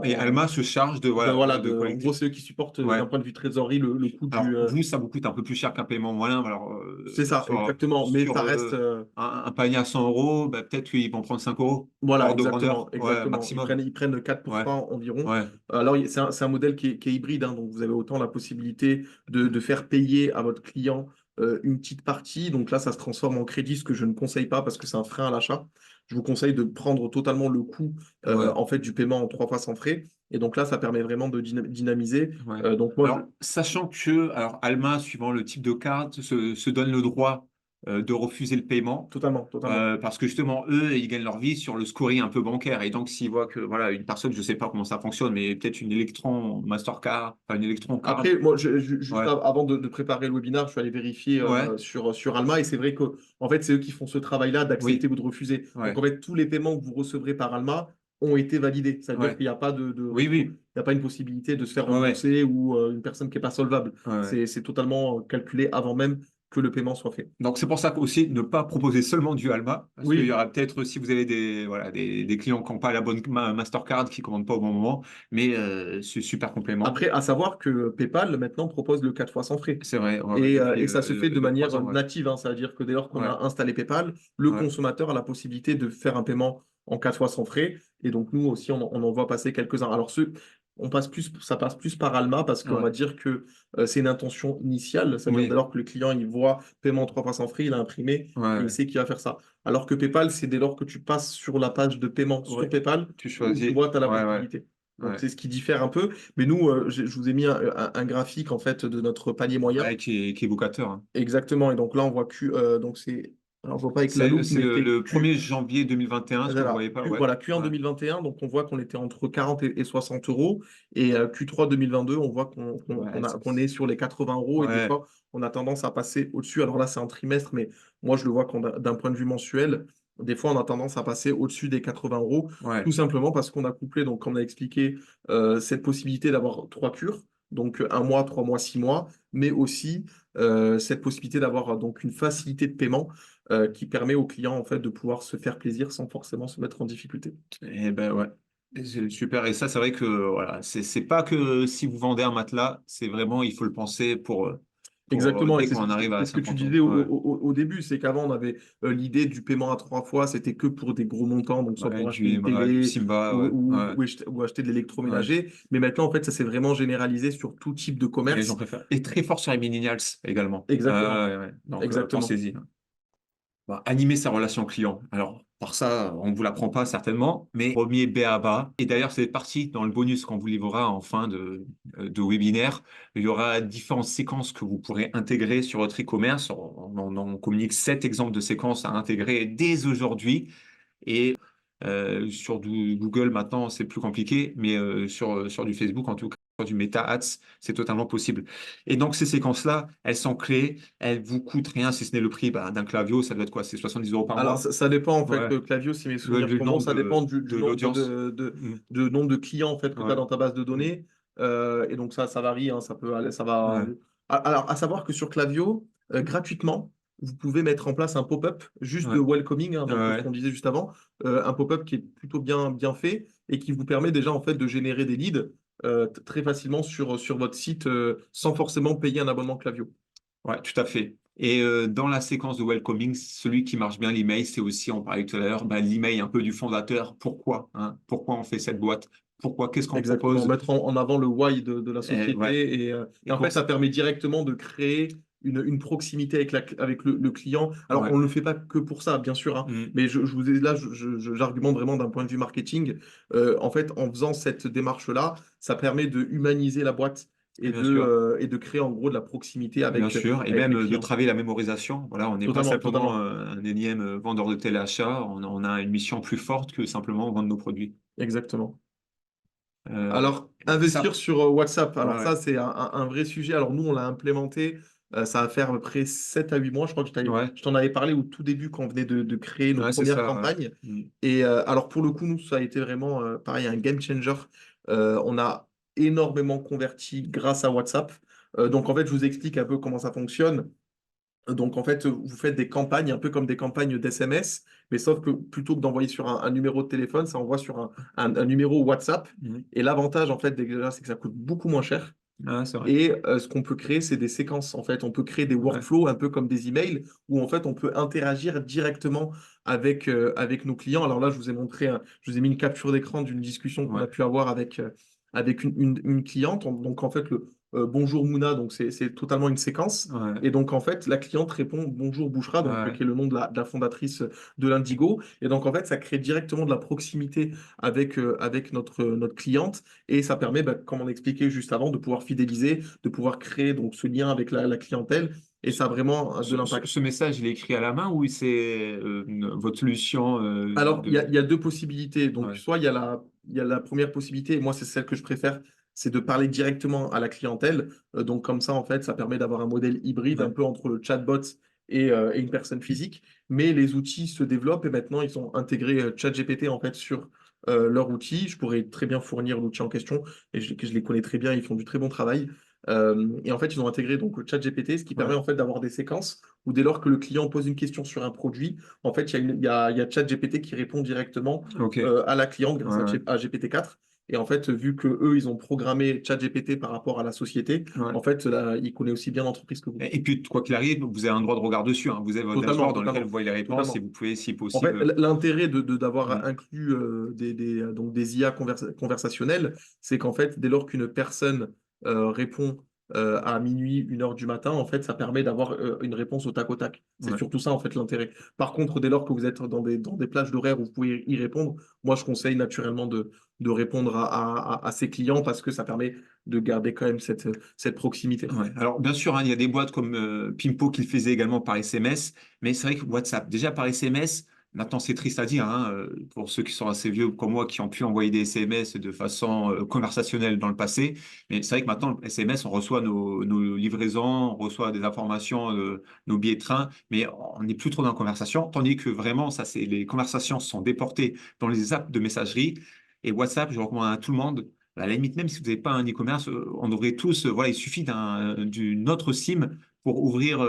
et Alma se charge de, voilà, voilà, de en gros, collecter. c'est eux qui supportent Ouais. d'un point de vue trésorerie le coût Alors, vous, ça vous coûte un peu plus cher qu'un paiement moyen. Alors, c'est ça, exactement. Mais sur ça reste. un panier à 100 euros, bah, peut-être qu'ils vont prendre 5 euros. Voilà, Ordre de exactement, grandeur. Ouais, exactement. maximum. Ils prennent Ouais, 4% environ. ouais, Alors, c'est un modèle qui est hybride, hein, donc vous avez autant la possibilité de faire payer à votre client une petite partie. Donc là, ça se transforme en crédit, ce que je ne conseille pas parce que c'est un frein à l'achat. Je vous conseille de prendre totalement le coût ouais. en fait du paiement en trois fois sans frais. Et donc là, ça permet vraiment de dynamiser. Ouais. Donc moi, Alors, sachant que alors, Alma, suivant le type de carte, se donne le droit de refuser le paiement, totalement, totalement. parce que justement, eux, ils gagnent leur vie sur le scoring un peu bancaire. Et donc, s'ils voient que voilà, une personne, je ne sais pas comment ça fonctionne, mais peut-être une Electron Mastercard, enfin une Electron Card, Après, moi, juste ouais, avant de préparer le webinaire, je suis allé vérifier ouais, sur Alma et c'est vrai que en fait, c'est eux qui font ce travail-là d'accepter oui, ou de refuser. Donc, ouais, en fait, tous les paiements que vous recevrez par Alma ont été validés. Ça veut dire ouais, qu'il n'y a pas oui, oui, il n'y a pas une possibilité de se faire ouais, ouais, rembourser ou une personne qui n'est pas solvable. ouais, ouais. C'est totalement calculé avant même que le paiement soit fait. Donc, c'est pour ça qu'aussi, ne pas proposer seulement du Alma, parce qu'il y Oui. aura peut-être, si vous avez voilà, des clients qui n'ont pas la bonne Mastercard, qui ne commandent pas au bon moment, mais c'est super complément. Après, à savoir que PayPal maintenant propose le 4 fois sans frais. C'est vrai, ouais, ouais, depuis Et ça se fait de 2-3 manière ans, ouais. native, hein. C'est-à-dire que dès lors qu'on Ouais, a installé PayPal, le ouais, consommateur a la possibilité de faire un paiement en 4 fois sans frais. Et donc, nous aussi, on en voit passer quelques-uns. Alors, ça passe plus par Alma parce qu'on ouais. va dire que c'est une intention initiale. C'est-à-dire dès Oui, lors que le client il voit paiement 3 fois sans frais, il a imprimé ouais, et il ouais. sait qu'il va faire ça. Alors que PayPal, c'est dès lors que tu passes sur la page de paiement sur Ouais. PayPal Tu où tu choisis. vois, tu as la Ouais, ouais, possibilité. Donc, ouais. c'est ce qui diffère un peu. Mais nous, je vous ai mis un graphique en fait de notre panier moyen. Ouais, qui est évocateur, hein. Exactement. Et donc là, on voit que donc c'est Alors, je vois pas avec la C'est loupe, c'est mais c'était le Q. 1er janvier 2021, ce que vous Voilà, voyez pas, Q, ouais. voilà, Q1 Ouais, 2021, donc on voit qu'on était entre 40 et 60 euros. Et Q3 2022, on voit ouais, qu'on est sur les 80 euros. Et des ouais, fois, on a tendance à passer au-dessus. Alors là, c'est un trimestre, mais moi, je le vois d'un point de vue mensuel. Des fois, on a tendance à passer au-dessus des 80 euros, ouais. tout simplement parce qu'on a couplé, donc, comme on a expliqué, cette possibilité d'avoir 3 cures, donc 1 mois, 3 mois, 6 mois, mais aussi cette possibilité d'avoir donc une facilité de paiement qui permet aux clients en fait de pouvoir se faire plaisir sans forcément se mettre en difficulté. Et ben ouais. Et c'est super. Et ça, c'est vrai que voilà, c'est pas que si vous vendez un matelas, c'est vraiment, il faut le penser pour Exactement, et dès qu'on arrive à c'est ce que tu 50 disais euros. Ouais, au début, c'est qu'avant on avait l'idée du paiement à 3 fois, c'était que pour des gros montants, donc soit ouais, pour acheter du une Emra, du télé Simba, ouais, ouais, ou acheter de ouais. l'électroménager, mais maintenant en fait ça s'est vraiment généralisé sur tout type de Et les gens commerce. préfèrent. Et très fort sur les millennials également. Exactement, Ouais. Donc, exactement. pensez-y. Bah, animer sa relation client. Alors, par ça, on ne vous l'apprend pas certainement, mais premier b.a.-ba. Et d'ailleurs, c'est parti dans le bonus qu'on vous livrera en fin de webinaire. Il y aura différentes séquences que vous pourrez intégrer sur votre e-commerce. On communique 7 exemples de séquences à intégrer dès aujourd'hui. Et sur du Google, maintenant, c'est plus compliqué, mais sur du Facebook, en tout cas, sur du Meta Ads, c'est totalement possible. Et donc, ces séquences-là, elles sont clés, elles vous coûtent rien, si ce n'est le prix d'un Klaviyo, ça doit être quoi? C'est 70 euros par Alors, mois? ça dépend en fait, Ouais. Klaviyo, si mes souvenirs Le sont bons, nombre ça dépend de du nombre l'audience. Mm. de nombre de clients en fait que tu as Ouais. dans ta base de Mm. données. Et donc ça varie, hein, ça peut aller, ça va. Ouais. Alors, à savoir que sur Klaviyo, gratuitement, vous pouvez mettre en place un pop-up juste de Ouais. welcoming, hein, donc ce Ouais. qu'on disait juste avant, un pop-up qui est plutôt bien fait et qui vous permet déjà en fait de générer des leads très facilement sur votre site sans forcément payer un abonnement Klaviyo. Ouais, tout à fait. Et dans la séquence de welcoming, celui qui marche bien l'email, c'est aussi, on parlait tout à l'heure, ben, l'email un peu du fondateur. Pourquoi, hein? Pourquoi on fait cette boîte? Pourquoi? Qu'est-ce qu'on Exactement, propose? mettre en avant le why de la Ouais. société et Et en pour fait, ça ça, permet directement de créer une proximité avec le client. Alors, ouais. on ne le fait pas que pour ça, bien sûr, hein, Mm. mais je vous ai, là, j'argumente vraiment d'un point de vue marketing. En fait, en faisant cette démarche-là, ça permet de humaniser la boîte Bien sûr. et de créer en gros de la proximité Bien sûr, et avec même les de clients. travailler la mémorisation. Voilà, on n'est pas Totalement, simplement totalement. un énième vendeur de téléachat, on a une mission plus forte que simplement vendre nos produits. Exactement. Euh, Alors, investir ça, sur WhatsApp, alors ouais, ça, c'est un vrai sujet. Alors, nous, on l'a implémenté, ça va faire à peu près 7 à 8 mois. Je crois que ouais, je t'en avais parlé au tout début quand on venait de créer nos ouais, c'est premières ça. Ouais. campagnes. Mm. Et alors, pour le coup, nous, ça a été vraiment, pareil, un game changer. On a énormément converti grâce à WhatsApp. Donc, en fait, je vous explique un peu comment ça fonctionne. Donc, en fait, vous faites des campagnes, un peu comme des campagnes d'SMS, mais sauf que plutôt que d'envoyer sur un numéro de téléphone, ça envoie sur un numéro WhatsApp. Mm. Et l'avantage, en fait, déjà, c'est que ça coûte beaucoup moins cher. Ah, c'est vrai. Et ce qu'on peut créer, c'est des séquences. En fait, on peut créer des Ouais, workflows un peu comme des emails où, en fait, on peut interagir directement avec nos clients. Alors là, je vous ai montré, je vous ai mis une capture d'écran d'une discussion qu'on ouais, a pu avoir avec une cliente. Donc, en fait, le bonjour Mouna, donc c'est totalement une séquence. ouais, Et donc, en fait, la cliente répond bonjour Bouchra, donc, ouais. qui est le nom de la fondatrice de l'Indigo. Et donc, en fait, ça crée directement de la proximité avec notre cliente. Et ça permet, bah, comme on expliquait juste avant, de pouvoir fidéliser, de pouvoir créer donc, ce lien avec la clientèle. Et ça a vraiment de Ce l'impact. message, il est écrit à la main ou c'est votre solution Alors, de... il y a deux possibilités. Donc, Ouais, soit il y a la première possibilité, et moi, c'est celle que je préfère, c'est de parler directement à la clientèle. Donc, comme ça, en fait, ça permet d'avoir un modèle hybride un ouais, peu entre le chatbot et une personne physique. Mais les outils se développent et maintenant, ils ont intégré ChatGPT en fait sur leur outil. Je pourrais très bien fournir l'outil en question et que je les connais très bien, ils font du très bon travail. Et en fait, ils ont intégré donc ChatGPT, ce qui permet ouais. en fait d'avoir des séquences où dès lors que le client pose une question sur un produit, en fait, il y a ChatGPT qui répond directement Ok. Ouais, à la cliente grâce ouais, à GPT-4. Et en fait, vu que eux, ils ont programmé ChatGPT par rapport à la société, ouais. en fait, là, il connaît aussi bien l'entreprise que vous. Et puis, quoi qu'il arrive, vous avez un droit de regard dessus, hein. Vous avez votre Totalement, dashboard dans lequel vous totalement, voyez les réponses et totalement. vous pouvez, si En fait, possible. l'intérêt d'avoir Mm. inclus donc des IA conversationnelles, c'est qu'en fait, dès lors qu'une personne répond à minuit, 1 heure du matin, en fait, ça permet d'avoir une réponse au tac au tac. C'est Ouais. surtout ça, en fait, l'intérêt. Par contre, dès lors que vous êtes dans des plages d'horaire où vous pouvez y répondre, moi, je conseille naturellement de répondre à ses clients parce que ça permet de garder quand même cette proximité. Ouais. Alors, bien sûr, hein, il y a des boîtes comme Pimpo qui le faisaient également par SMS, mais c'est vrai que WhatsApp, déjà par SMS, maintenant c'est triste à dire, hein, pour ceux qui sont assez vieux comme moi, qui ont pu envoyer des SMS de façon conversationnelle dans le passé, mais c'est vrai que maintenant, le SMS, on reçoit nos livraisons, on reçoit des informations, nos billets de train, mais on n'est plus trop dans la conversation, tandis que vraiment, ça, c'est, les conversations sont déportées dans les apps de messagerie, et WhatsApp, je recommande à tout le monde. À la limite, même si vous n'avez pas un e-commerce, on devrait tous, voilà, il suffit d'une autre SIM pour ouvrir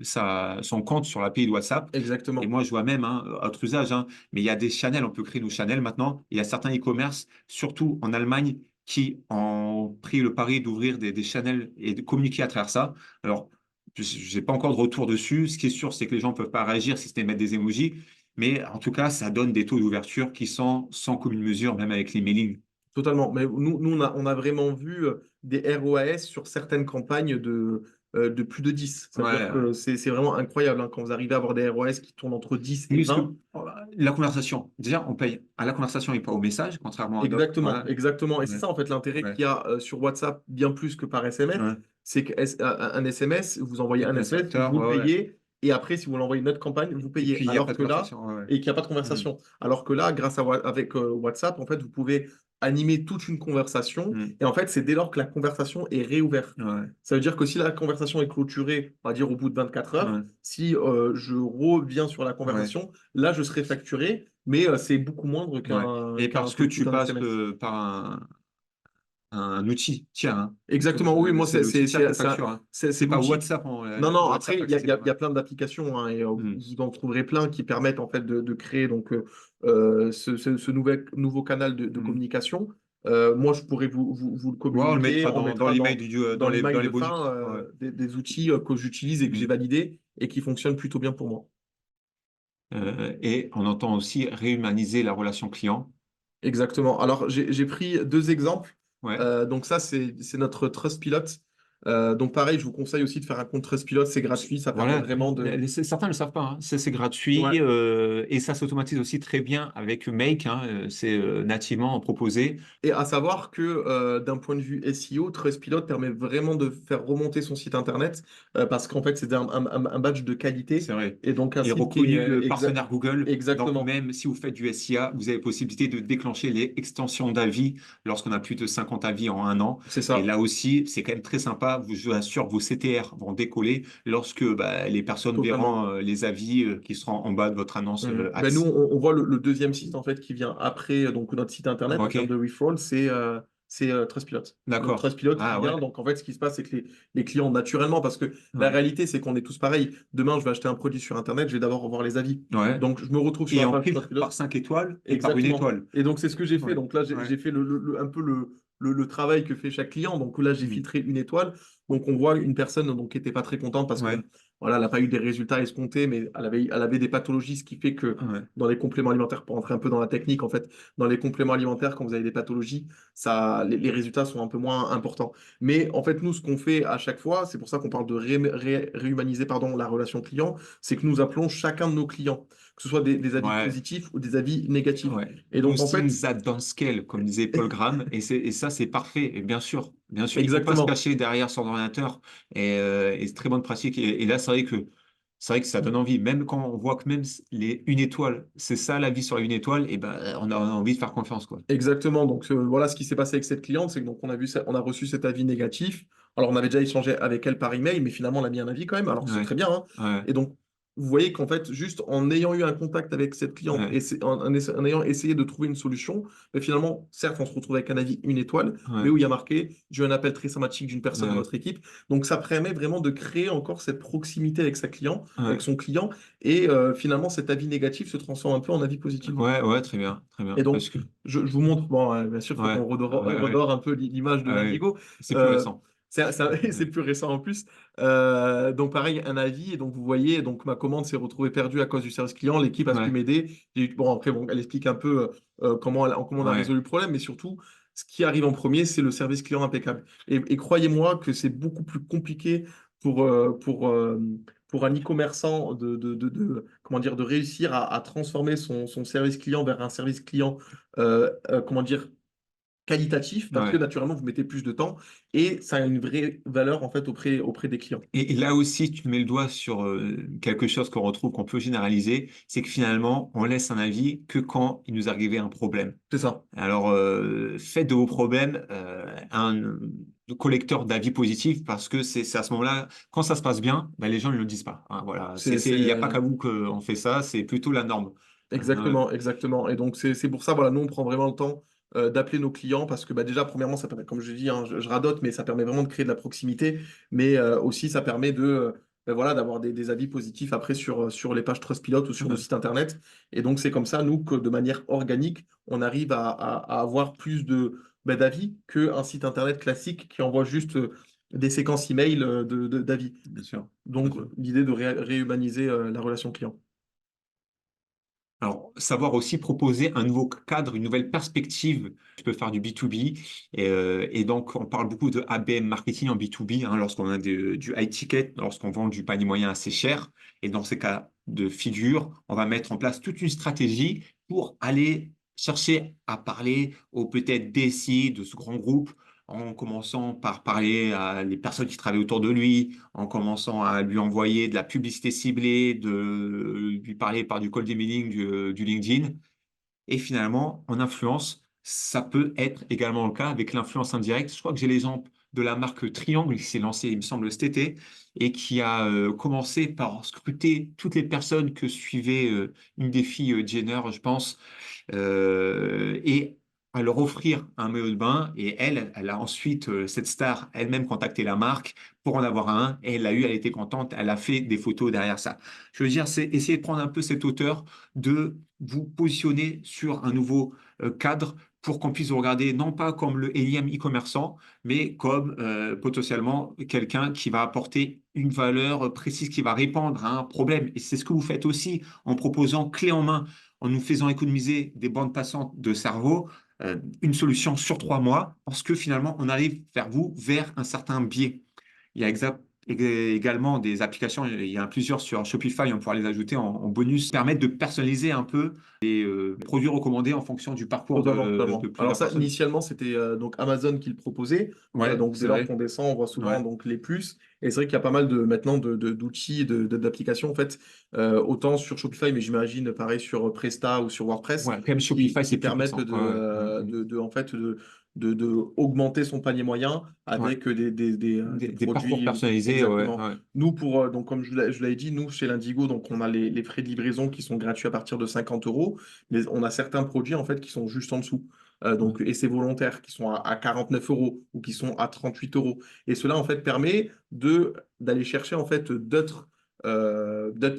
son compte sur l'API de WhatsApp. Et Exactement. moi, je vois même, hein, autre usage, hein, mais il y a des channels, on peut créer nos channels maintenant. Il y a certains e-commerce, surtout en Allemagne, qui ont pris le pari d'ouvrir des channels et de communiquer à travers ça. Alors, je n'ai pas encore de retour dessus. Ce qui est sûr, c'est que les gens ne peuvent pas réagir si ce n'est mettre des emojis. Mais en tout cas, ça donne des taux d'ouverture qui sont sans commune mesure, même avec l'emailing. Totalement. Mais nous on a vraiment vu des ROAS sur certaines campagnes de plus de 10. Ça veut dire Ouais, que ouais. c'est vraiment incroyable hein, quand vous arrivez à avoir des ROAS qui tournent entre 10 et Oui, parce que 20. la conversation, déjà, on paye à la conversation et pas au message, contrairement à d'autres. Exactement, Voilà. exactement. Et c'est Ouais, ça, en fait, l'intérêt ouais, qu'il y a sur WhatsApp, bien plus que par SMS, ouais. c'est qu'un SMS, vous envoyez un SMS, L'inspecteur, vous ouais, ouais. payez, et après, si vous l'envoyez une autre campagne, vous Et payez. puis, il n'y a pas Alors de que là, conversation. Ouais, ouais. et qu'il n'y a pas de Hmm, conversation. Alors que là, avec WhatsApp, en fait, vous pouvez animer toute une conversation, hmm, et en fait, c'est dès lors que la conversation est réouverte. ouais, Ça veut dire que si la conversation est clôturée, on va dire au bout de 24 heures, ouais, si je reviens sur la ouais, conversation, là, je serai facturé, mais c'est beaucoup moindre ouais. Et qu'un parce que coup tu d'un passes SMS. par un outil, tiens, hein. Exactement, oui, moi, C'est l'outil tiers qui facture, hein. c'est C'est pas l'outil. WhatsApp, Non, non, après, WhatsApp accessible. il y Ouais. a plein d'applications, hein, et Hmm. vous en trouverez plein qui permettent en fait de créer donc, ce nouveau canal de Hmm. communication. Moi, je pourrais vous le Ouais, on le communiquer, mettra on dans mettra l'email dans dans l'email les de beaux fin outils. Ouais. des outils que j'utilise et que j'ai Hmm. validés et qui fonctionnent plutôt bien pour moi. Et on entend aussi réhumaniser la relation client. Exactement. Alors, j'ai pris deux exemples. Ouais. Donc ça, c'est notre Trustpilot. Donc pareil, je vous conseille aussi de faire un compte Trustpilot, c'est gratuit, ça permet Voilà, vraiment de... certains ne le savent pas, hein. C'est gratuit Ouais. et ça s'automatise aussi très bien avec Make, hein, c'est nativement proposé. Et à savoir que d'un point de vue SEO, Trustpilot permet vraiment de faire remonter son site internet parce qu'en fait, c'est un badge de qualité C'est vrai. et donc un Et site qui est reconnu partenaire Google. Donc, exactement. même si vous faites du SIA, vous avez possibilité de déclencher les extensions d'avis lorsqu'on a plus de 50 avis en un an. C'est Et ça, là aussi, c'est quand même très sympa. Je vous assure, vos CTR vont décoller lorsque bah, les personnes totalement. verront les avis qui seront en bas de votre annonce Ben nous, Ads. on voit le deuxième site en fait qui vient après donc notre site internet en termes de OK, referral, c'est Trustpilot. Donc d'accord. Trustpilot, il Ah vient. ouais. Donc en fait, ce qui se passe, c'est que les clients, naturellement, parce que la Ouais. réalité, c'est qu'on est tous pareils. Demain, je vais acheter un produit sur internet, je vais d'abord revoir les avis. Ouais. Donc je me retrouve sur Et la on page filtre Trustpilot. par 5 étoiles et par une Exactement. étoile. Et donc c'est ce que j'ai fait. Ouais. Donc là, Ouais. j'ai fait un peu le travail que fait chaque client. Donc là, j'ai Hmm. filtré une étoile. Donc on voit une personne donc, qui n'était pas très contente parce que Ouais. voilà, elle n'a pas eu des résultats escomptés, mais elle avait des pathologies, ce qui fait que Ouais. dans les compléments alimentaires, pour rentrer un peu dans la technique, en fait, dans les compléments alimentaires, quand vous avez des pathologies, les résultats sont un peu moins importants. Mais en fait, nous, ce qu'on fait à chaque fois, c'est pour ça qu'on parle de réhumaniser pardon, la relation client, c'est que nous appelons chacun de nos clients, que ce soit des avis Ouais. positifs ou des avis négatifs. Ouais. Et No donc, en fait, things that don't scale, comme disait Paul Graham, et ça, c'est parfait. Et bien sûr, il faut pas se exactement. cacher derrière son ordinateur. Et c'est très bonne pratique. Et là, c'est vrai que ça donne envie. Même quand on voit que même les une étoile, c'est ça la vie sur la une étoile, et ben, on a envie de faire confiance, quoi. Exactement. Donc voilà ce qui s'est passé avec cette cliente, c'est que donc on a reçu cet avis négatif. Alors on avait déjà échangé avec elle par email, mais finalement on a mis un avis quand même. Alors c'est Ouais. très bien, hein. Ouais. Et donc vous voyez qu'en fait juste en ayant eu un contact avec cette cliente Ouais. et en ayant essayé de trouver une solution, mais finalement certes on se retrouve avec un avis une étoile, mais Ouais. où il y a marqué j'ai eu un appel très sympathique d'une personne de Ouais. votre équipe. Donc ça permet vraiment de créer encore cette proximité avec sa client, avec Ouais. son client, et finalement cet avis négatif se transforme un peu en avis positif. Ouais. Ouais. Très bien. Très bien. Et donc, Parce que, je vous montre, bon, bien sûr, il faut ouais. qu'on Ouais. Ouais. redore un peu l'image de Ouais. l'Indigo. C'est plus Euh, récent. c'est Ouais. plus récent en plus. Donc, pareil, un avis. Et donc, vous voyez, donc ma commande s'est retrouvée perdue à cause du service client. L'équipe a pu Ouais. m'aider. Bon, après, bon, elle explique un peu comment on a Ouais. résolu le problème, mais surtout, ce qui arrive en premier, c'est le service client impeccable. Et croyez-moi que c'est beaucoup plus compliqué pour, euh, pour, euh, pour un e-commerçant comment dire, de réussir à transformer son service client vers un service client comment dire, qualitatif, parce que Ouais. naturellement, vous mettez plus de temps et ça a une vraie valeur en fait auprès des clients. Et là aussi, tu mets le doigt sur quelque chose qu'on retrouve, qu'on peut généraliser, c'est que finalement, on laisse un avis que quand il nous arrive un problème. C'est ça. Alors, faites de vos problèmes un collecteur d'avis positifs parce que c'est à ce moment-là, quand ça se passe bien, ben, les gens ne le disent pas. Hein, voilà, il n'y a pas qu'à vous qu'on fait ça, c'est plutôt la norme. Euh, Exactement, exactement. Et donc, c'est pour ça, voilà, nous, on prend vraiment le temps d'appeler nos clients parce que, bah, déjà, premièrement, ça permet, comme je dis, hein, je radote, mais ça permet vraiment de créer de la proximité. Mais aussi, ça permet voilà, d'avoir des avis positifs après sur les pages Trustpilot ou sur nos sites internet. Et donc, c'est comme ça, nous, que de manière organique, on arrive à avoir plus d'avis qu'un site internet classique qui envoie juste des séquences email d'avis. bien sûr. Bien Donc, sûr. l'idée de réhumaniser la relation client. Alors, savoir aussi proposer un nouveau cadre, une nouvelle perspective. Tu peux faire du B2B. Et donc, on parle beaucoup de ABM marketing en B2B, hein, lorsqu'on a du high ticket, lorsqu'on vend du panier moyen assez cher. Et dans ces cas de figure, on va mettre en place toute une stratégie pour aller chercher à parler aux peut-être DSI de ce grand groupe, en commençant par parler à les personnes qui travaillent autour de lui, en commençant à lui envoyer de la publicité ciblée, de lui parler par du cold emailing, du LinkedIn. Et finalement, en influence, ça peut être également le cas avec l'influence indirecte. Je crois que j'ai l'exemple de la marque Triangle qui s'est lancée, il me semble, cet été et qui a commencé par scruter toutes les personnes que suivait une des filles Jenner, je pense, et à leur offrir un maillot de bain. Et elle a ensuite, cette star, elle-même contacté la marque pour en avoir un. Et elle l'a eu, elle était contente, elle a fait des photos derrière ça. Je veux dire, c'est essayer de prendre un peu cette hauteur, de vous positionner sur un nouveau cadre pour qu'on puisse vous regarder non pas comme le énième e-commerçant, mais comme potentiellement quelqu'un qui va apporter une valeur précise, qui va répondre à un problème. Et c'est ce que vous faites aussi en proposant clé en main, en nous faisant économiser des bandes passantes de cerveau, une solution sur 3 mois, parce que finalement, on arrive vers vous, vers un certain biais. Il y a également des applications, il y en a plusieurs sur Shopify, on pourra les ajouter en bonus, permettent de personnaliser un peu les produits recommandés en fonction du parcours Totalement, de totalement. Alors plusieurs ça, personnes. initialement, c'était donc Amazon qui le proposait. Ouais, Donc dès c'est lors vrai. qu'on descend, on voit souvent Ouais. donc les plus. Et c'est vrai qu'il y a pas mal maintenant d'outils, d'applications en fait, autant sur Shopify, mais j'imagine pareil sur Presta ou sur WordPress, Ouais, quand même qui, Shopify, qui c'est plus permettent puissant. Ouais, ouais. en fait de augmenter son panier moyen Ouais. avec des Des parcours produits personnalisés, ouais, exactement. ouais. Nous donc comme je l'avais dit, nous chez l'Indigo, donc on a les frais de livraison qui sont gratuits à partir de 50 euros. Mais on a certains produits en fait qui sont juste en dessous. Ouais. Et c'est volontaire, qui sont à 49 euros ou qui sont à 38 euros. Et cela en fait permet d'aller chercher en fait d'autres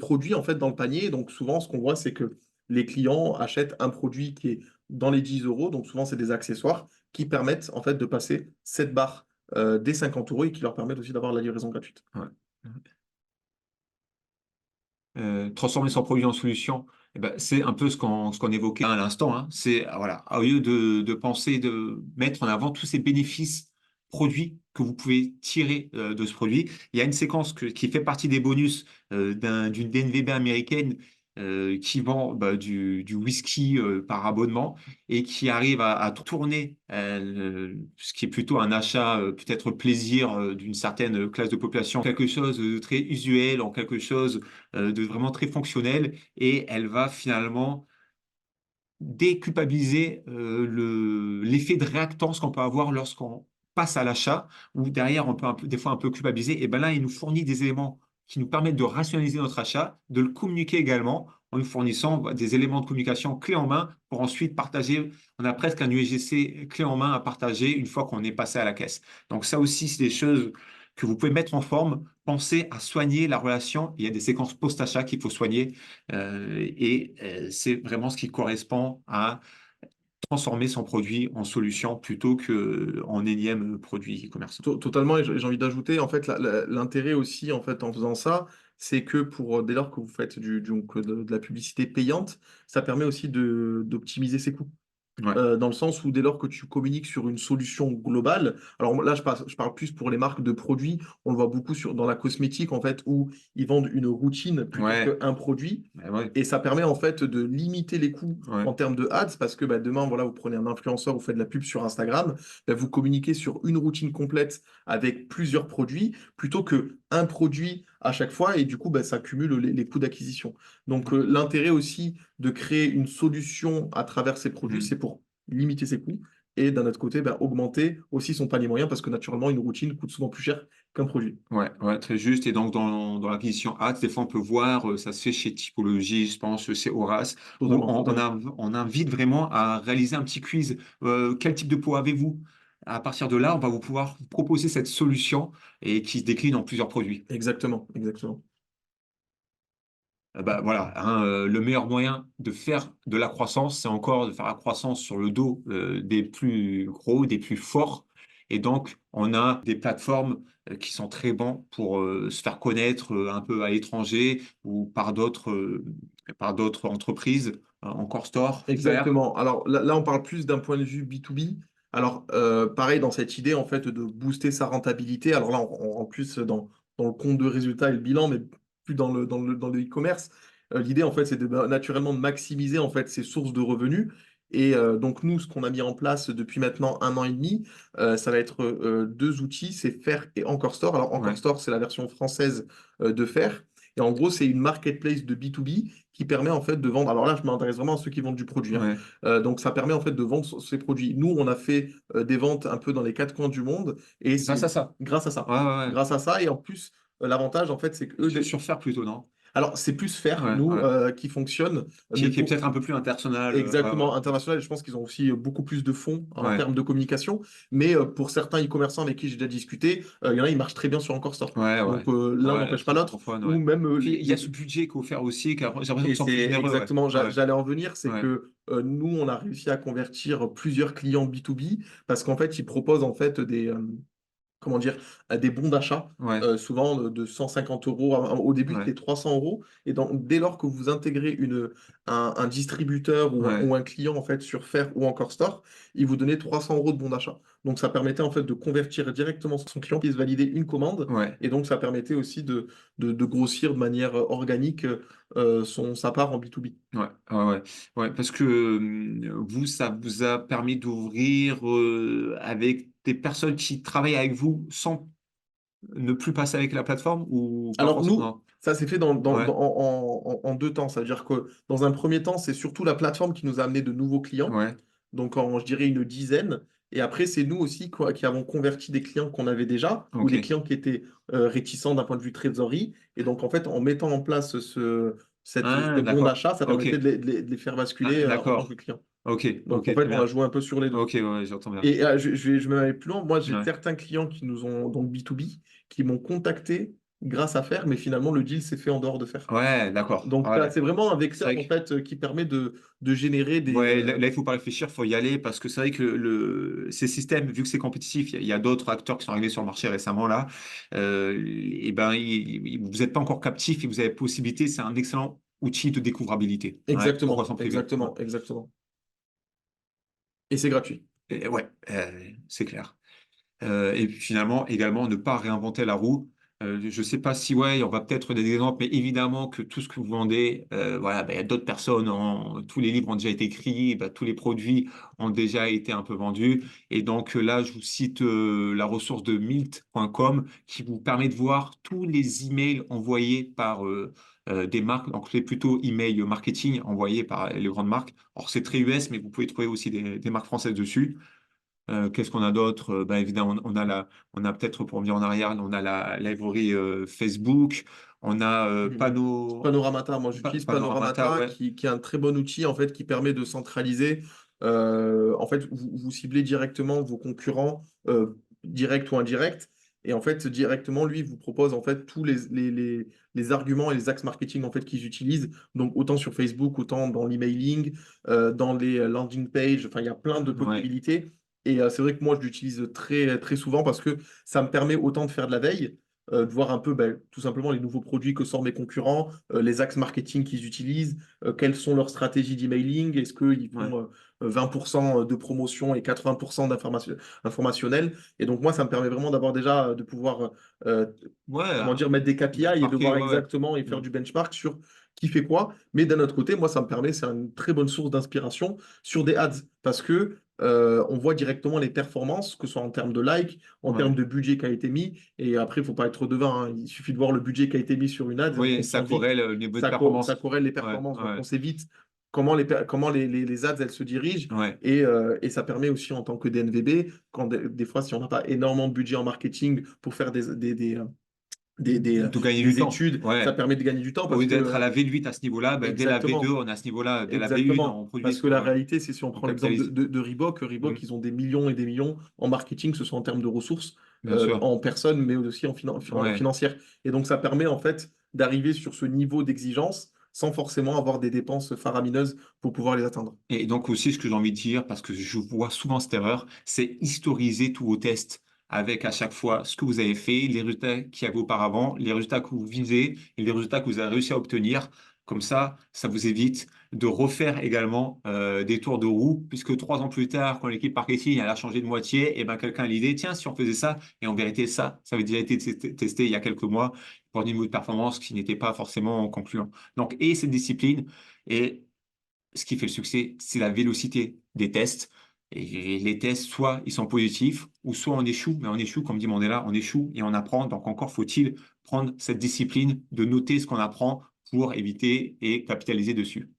produits en fait dans le panier. Donc souvent ce qu'on voit c'est que les clients achètent un produit qui est dans les 10 euros. Donc souvent c'est des accessoires qui permettent en fait de passer cette barre des 50 euros et qui leur permettent aussi d'avoir la livraison gratuite. Ouais. Transformer son produit en solution, eh ben, c'est un peu ce qu'on évoquait à l'instant. Hein. C'est voilà, au lieu de penser de mettre en avant tous ces bénéfices produits que vous pouvez tirer de ce produit, il y a une séquence qui fait partie des bonus d'une DNVB américaine qui vend du whisky par abonnement et qui arrive à tourner ce qui est plutôt un achat peut-être plaisir d'une certaine classe de population, quelque chose de très usuel en quelque chose de vraiment très fonctionnel et elle va finalement déculpabiliser l'effet de réactance qu'on peut avoir lorsqu'on passe à l'achat, où derrière on peut des fois un peu culpabiliser. Et ben là, il nous fournit des éléments qui nous permettent de rationaliser notre achat, de le communiquer également en nous fournissant des éléments de communication clés en main pour ensuite partager. On a presque un UGC clé en main à partager une fois qu'on est passé à la caisse. Donc ça aussi, c'est des choses que vous pouvez mettre en forme. Pensez à soigner la relation. Il y a des séquences post-achat qu'il faut soigner c'est vraiment ce qui correspond à transformer son produit en solution plutôt qu'en énième produit e-commerce. Totalement, et j'ai envie d'ajouter, en fait, l'intérêt aussi, en fait, en faisant ça, c'est que dès lors que vous faites donc, de la publicité payante, ça permet aussi d'optimiser ses coûts. Ouais. Dans le sens où dès lors que tu communiques sur une solution globale, alors là je parle plus pour les marques de produits, on le voit beaucoup dans la cosmétique en fait, où ils vendent une routine plutôt Ouais. qu'un produit, Ouais. et ça permet en fait de limiter les coûts Ouais. en termes de ads, parce que bah, demain, voilà, vous prenez un influenceur, vous faites de la pub sur Instagram, bah, vous communiquez sur une routine complète avec plusieurs produits, plutôt que un produit à chaque fois, et du coup bah, ça cumule les coûts d'acquisition. Donc l'intérêt aussi de créer une solution à travers ces produits, c'est Mhm. pour limiter ses coûts et d'un autre côté, ben, augmenter aussi son panier moyen parce que naturellement, une routine coûte souvent plus cher qu'un produit. Ouais, ouais, très juste. Et donc, dans l'acquisition ads, des fois, on peut voir, ça se fait chez Typologie, je pense, chez Horace, où Totalement, totalement. on invite vraiment à réaliser un petit quiz. Quel type de peau avez-vous? À partir de là, on va vous pouvoir vous proposer cette solution et qui se décline en plusieurs produits. Exactement, exactement. Bah, voilà, hein, le meilleur moyen de faire de la croissance, c'est encore de faire la croissance sur le dos des plus gros, des plus forts. Et donc, on a des plateformes qui sont très bons pour se faire connaître un peu à l'étranger ou par d'autres entreprises, encore Store, Faire. Exactement. Alors là, on parle plus d'un point de vue B2B. Alors, pareil, dans cette idée, en fait, de booster sa rentabilité. Alors là, on rentre plus dans le compte de résultat et le bilan, mais plus dans le e-commerce. L'idée, en fait, c'est de naturellement de maximiser, en fait, ses sources de revenus. Et donc, nous, ce qu'on a mis en place depuis maintenant 1 an et demi, ça va être deux outils, c'est Faire et Encore Store. Alors, Encore Ouais, Store, c'est la version française de Faire. Et en gros, c'est une marketplace de B2B qui permet en fait de vendre. Alors là, je m'intéresse vraiment à ceux qui vendent du produit, hein. ouais. Donc ça permet en fait de vendre ces produits. Nous, on a fait des ventes un peu dans les quatre coins du monde et Grâce c'est à ça. grâce à ça. Ouais, ouais, ouais. Grâce à ça. Et en plus, l'avantage en fait, c'est que eux, Sur Faire plutôt, non? alors c'est plus Faire, Ouais, nous, ouais. qui fonctionne, mais Qui est pour peut-être un peu plus international. Ouais, ouais. exactement international. Et je pense qu'ils ont aussi beaucoup plus de fonds en Ouais, termes de communication. Mais pour certains e-commerçants avec qui j'ai déjà discuté, il y en a, ils marchent très bien sur Encore Store. ouais, ouais. Donc l'un Ouais, n'empêche pas l'autre. francophone, Ou ouais. même Puis il y a ce budget qu'il faut faire aussi, j'ai l'impression et qu'ils sont c'est plus généreux, ouais. exactement, Ouais, j'allais en venir, c'est ouais, que nous, on a réussi à convertir plusieurs clients B2B parce qu'en fait, ils proposent en fait comment dire, à des bons d'achat, ouais, souvent de 150 euros. Au début, ouais, c'était 300 euros. Et donc, dès lors que vous intégrez un distributeur ouais. ou un client en fait, sur Faire ou Encore Store, il vous donnait 300 euros de bon d'achat. Donc, ça permettait en fait de convertir directement son client qui se validait une commande. Ouais, Et donc, ça permettait aussi de grossir de manière organique sa part en B2B. ouais, ouais, ouais, ouais, parce que vous, ça vous a permis d'ouvrir avec des personnes qui travaillent avec vous sans ne plus passer avec la plateforme ou pas Alors nous, forcément? ça s'est fait Ouais, en deux temps. Ça veut dire que dans un premier temps, c'est surtout la plateforme qui nous a amené de nouveaux clients, ouais, donc en, je dirais, une dizaine. Et après, c'est nous aussi quoi, qui avons converti des clients qu'on avait déjà ou des ok. clients qui étaient réticents d'un point de vue trésorerie. Et donc, en fait, en mettant en place Ah, ces bons d'accord, d'achat, ça ok. permettait de les faire Ah, basculer en tant que d'accord, client. ok, Donc, ok, en très fait, on a bien. joué un peu sur les deux. Ok, ouais, j'entends bien. Et je vais même aller plus loin. Moi, j'ai Ouais, certains clients qui nous ont, donc B2B, qui m'ont contacté grâce à Faire, mais finalement, le deal s'est fait en dehors de Faire. ouais, d'accord. Donc, Ouais. c'est vraiment un C'est vecteur vrai en que fait qui permet de générer des. ouais, là, il faut pas réfléchir, il faut y aller parce que c'est vrai que ces systèmes, vu que c'est compétitif, il y a d'autres acteurs qui sont arrivés sur le marché récemment là, et ben, vous n'êtes pas encore captif et vous avez possibilité, c'est un excellent outil de découvrabilité, ouais, pour Exactement, croissance privée. Ouais. exactement, exactement. Et c'est gratuit. Et ouais, c'est clair. Et puis finalement, également, ne pas réinventer la roue. Je ne sais pas si, ouais, on va peut-être des exemples, mais évidemment que tout ce que vous vendez, voilà, ben, il y a d'autres personnes, tous les livres ont déjà été écrits, ben, tous les produits ont déjà été un peu vendus. Et donc là, je vous cite la ressource de Milt.com qui vous permet de voir tous les emails envoyés par des marques, donc c'est plutôt email marketing envoyés par les grandes marques. Alors c'est très US, mais vous pouvez trouver aussi des marques françaises dessus. Qu'est-ce qu'on a d'autre? Ben, évidemment, on a peut-être pour revenir en arrière, on a la librairie Facebook, on a Mhm. Panoramata, moi j'utilise Panoramata, Panoramata ouais, qui est un très bon outil en fait qui permet de centraliser. En fait, vous ciblez directement vos concurrents, directs ou indirects. Et en fait, directement, lui, il vous propose en fait tous les arguments et les axes marketing en fait qu'ils utilisent. Donc autant sur Facebook, autant dans l'emailing, dans les landing pages. Enfin, il y a plein de ouais, possibilités. Et c'est vrai que moi, je l'utilise très, très souvent parce que ça me permet autant de faire de la veille, de voir un peu tout simplement les nouveaux produits que sortent mes concurrents, les axes marketing qu'ils utilisent, quelles sont leurs stratégies d'emailing, est-ce qu'ils Ouais. font 20% de promotion et 80% informationnel. Et donc moi, ça me permet vraiment d'avoir déjà, de pouvoir, euh, Ouais, comment dire, mettre des KPI et de benchmarker, voir ouais, ouais. exactement et faire Mm. du benchmark sur qui fait quoi. Mais d'un autre côté, moi, ça me permet, c'est une très bonne source d'inspiration sur des ads parce que on voit directement les performances, que ce soit en termes de likes, en termes Ouais. de budget qui a été mis. Et après, il ne faut pas être devin, hein. Il suffit de voir le budget qui a été mis sur une ad. Oui, On ça sent vite, corrèle au niveau de ça performance. corrèle les Ouais, performances. Donc, ouais, on sait vite comment les ads, elles se dirigent. ouais. Et ça permet aussi en tant que DNVB, quand des fois, si on n'a pas énormément de budget en marketing pour faire De gagner du des temps. études, ça Ouais. permet de gagner du temps Au parce lieu que, d'être à la V8 à ce niveau-là, ben, dès la V2, exactement, on est à ce niveau-là. Dès la V1, exactement. on produit Parce que sur, la réalité, c'est si on on prend l'exemple capitalise. de Reebok, Reebok, Mm. ils ont des millions et des millions en marketing, que ce soit en termes de ressources, Bien sûr. en personnes, mais aussi en Ouais. financière. Et donc, ça permet en fait d'arriver sur ce niveau d'exigence sans forcément avoir des dépenses faramineuses pour pouvoir les atteindre. Et donc aussi, ce que j'ai envie de dire, parce que je vois souvent cette erreur, c'est historiser tous vos tests avec à chaque fois ce que vous avez fait, les résultats qu'il y avait auparavant, les résultats que vous visez et les résultats que vous avez réussi à obtenir. Comme ça vous évite de refaire également des tours de roue, puisque 3 ans plus tard, quand l'équipe marketing elle a changé de moitié, et ben quelqu'un a l'idée, tiens, si on faisait ça, et en vérité, ça avait déjà été testé il y a quelques mois pour un niveau de performance qui n'était pas forcément concluant. Donc, et cette discipline, et ce qui fait le succès, c'est la vélocité des tests. Et les tests, soit ils sont positifs, ou soit on échoue. Mais on échoue, comme dit Mandela, on échoue et on apprend. Donc encore faut-il prendre cette discipline de noter ce qu'on apprend pour éviter et capitaliser dessus.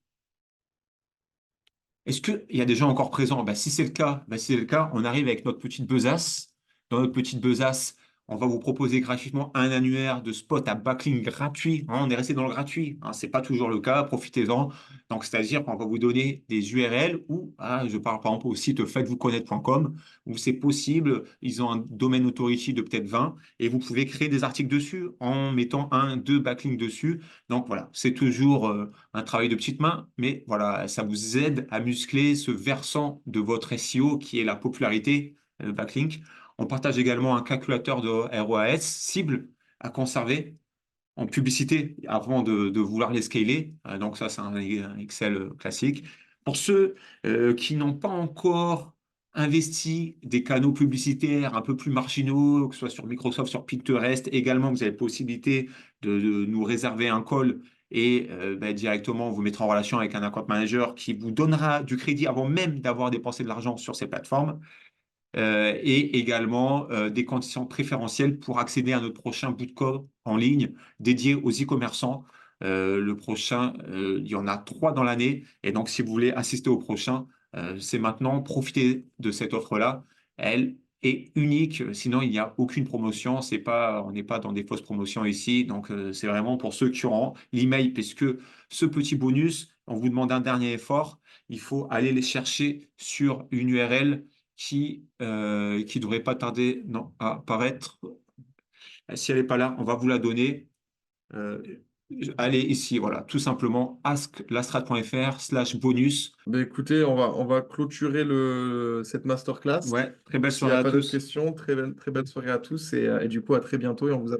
Est-ce qu'il y a des gens encore présents? Si c'est le cas, si c'est le cas, on arrive avec notre petite besace. Dans notre petite besace, on va vous proposer gratuitement un annuaire de spot à backlink gratuit. On est resté dans le gratuit. Ce n'est pas toujours le cas. Profitez-en. Donc, c'est-à-dire qu'on va vous donner des URL où, je parle par exemple au site faites-vous-connaître.com, où c'est possible. Ils ont un domaine authority de peut-être 20 et vous pouvez créer des articles dessus en mettant un, deux backlinks dessus. Donc, voilà, c'est toujours un travail de petite main, mais voilà, ça vous aide à muscler ce versant de votre SEO qui est la popularité, le backlink. On partage également un calculateur de ROAS cible à conserver en publicité avant de vouloir les scaler. Donc ça, c'est un Excel classique. Pour ceux qui n'ont pas encore investi des canaux publicitaires un peu plus marginaux, que ce soit sur Microsoft, sur Pinterest, également, vous avez la possibilité de nous réserver un call et directement vous mettre en relation avec un account manager qui vous donnera du crédit avant même d'avoir dépensé de l'argent sur ces plateformes. Et également des conditions préférentielles pour accéder à notre prochain bootcamp en ligne dédié aux e-commerçants. Le prochain, il y en a 3 dans l'année. Et donc, si vous voulez assister au prochain, c'est maintenant. Profitez de cette offre-là. Elle est unique. Sinon, il n'y a aucune promotion. C'est pas, on n'est pas dans des fausses promotions ici. Donc, c'est vraiment pour ceux qui auront l'email, puisque ce petit bonus, on vous demande un dernier effort. Il faut aller les chercher sur une URL qui devrait pas tarder non, à apparaître. Si elle n'est pas là, on va vous la donner. Euh, Allez ici, voilà, tout simplement asklastrade.fr/bonus. Écoutez, on va clôturer cette masterclass. Ouais, très belle S'il n'y soirée a à pas d'autres tous. questions, très belle soirée à tous et du coup, à très bientôt et on vous attend.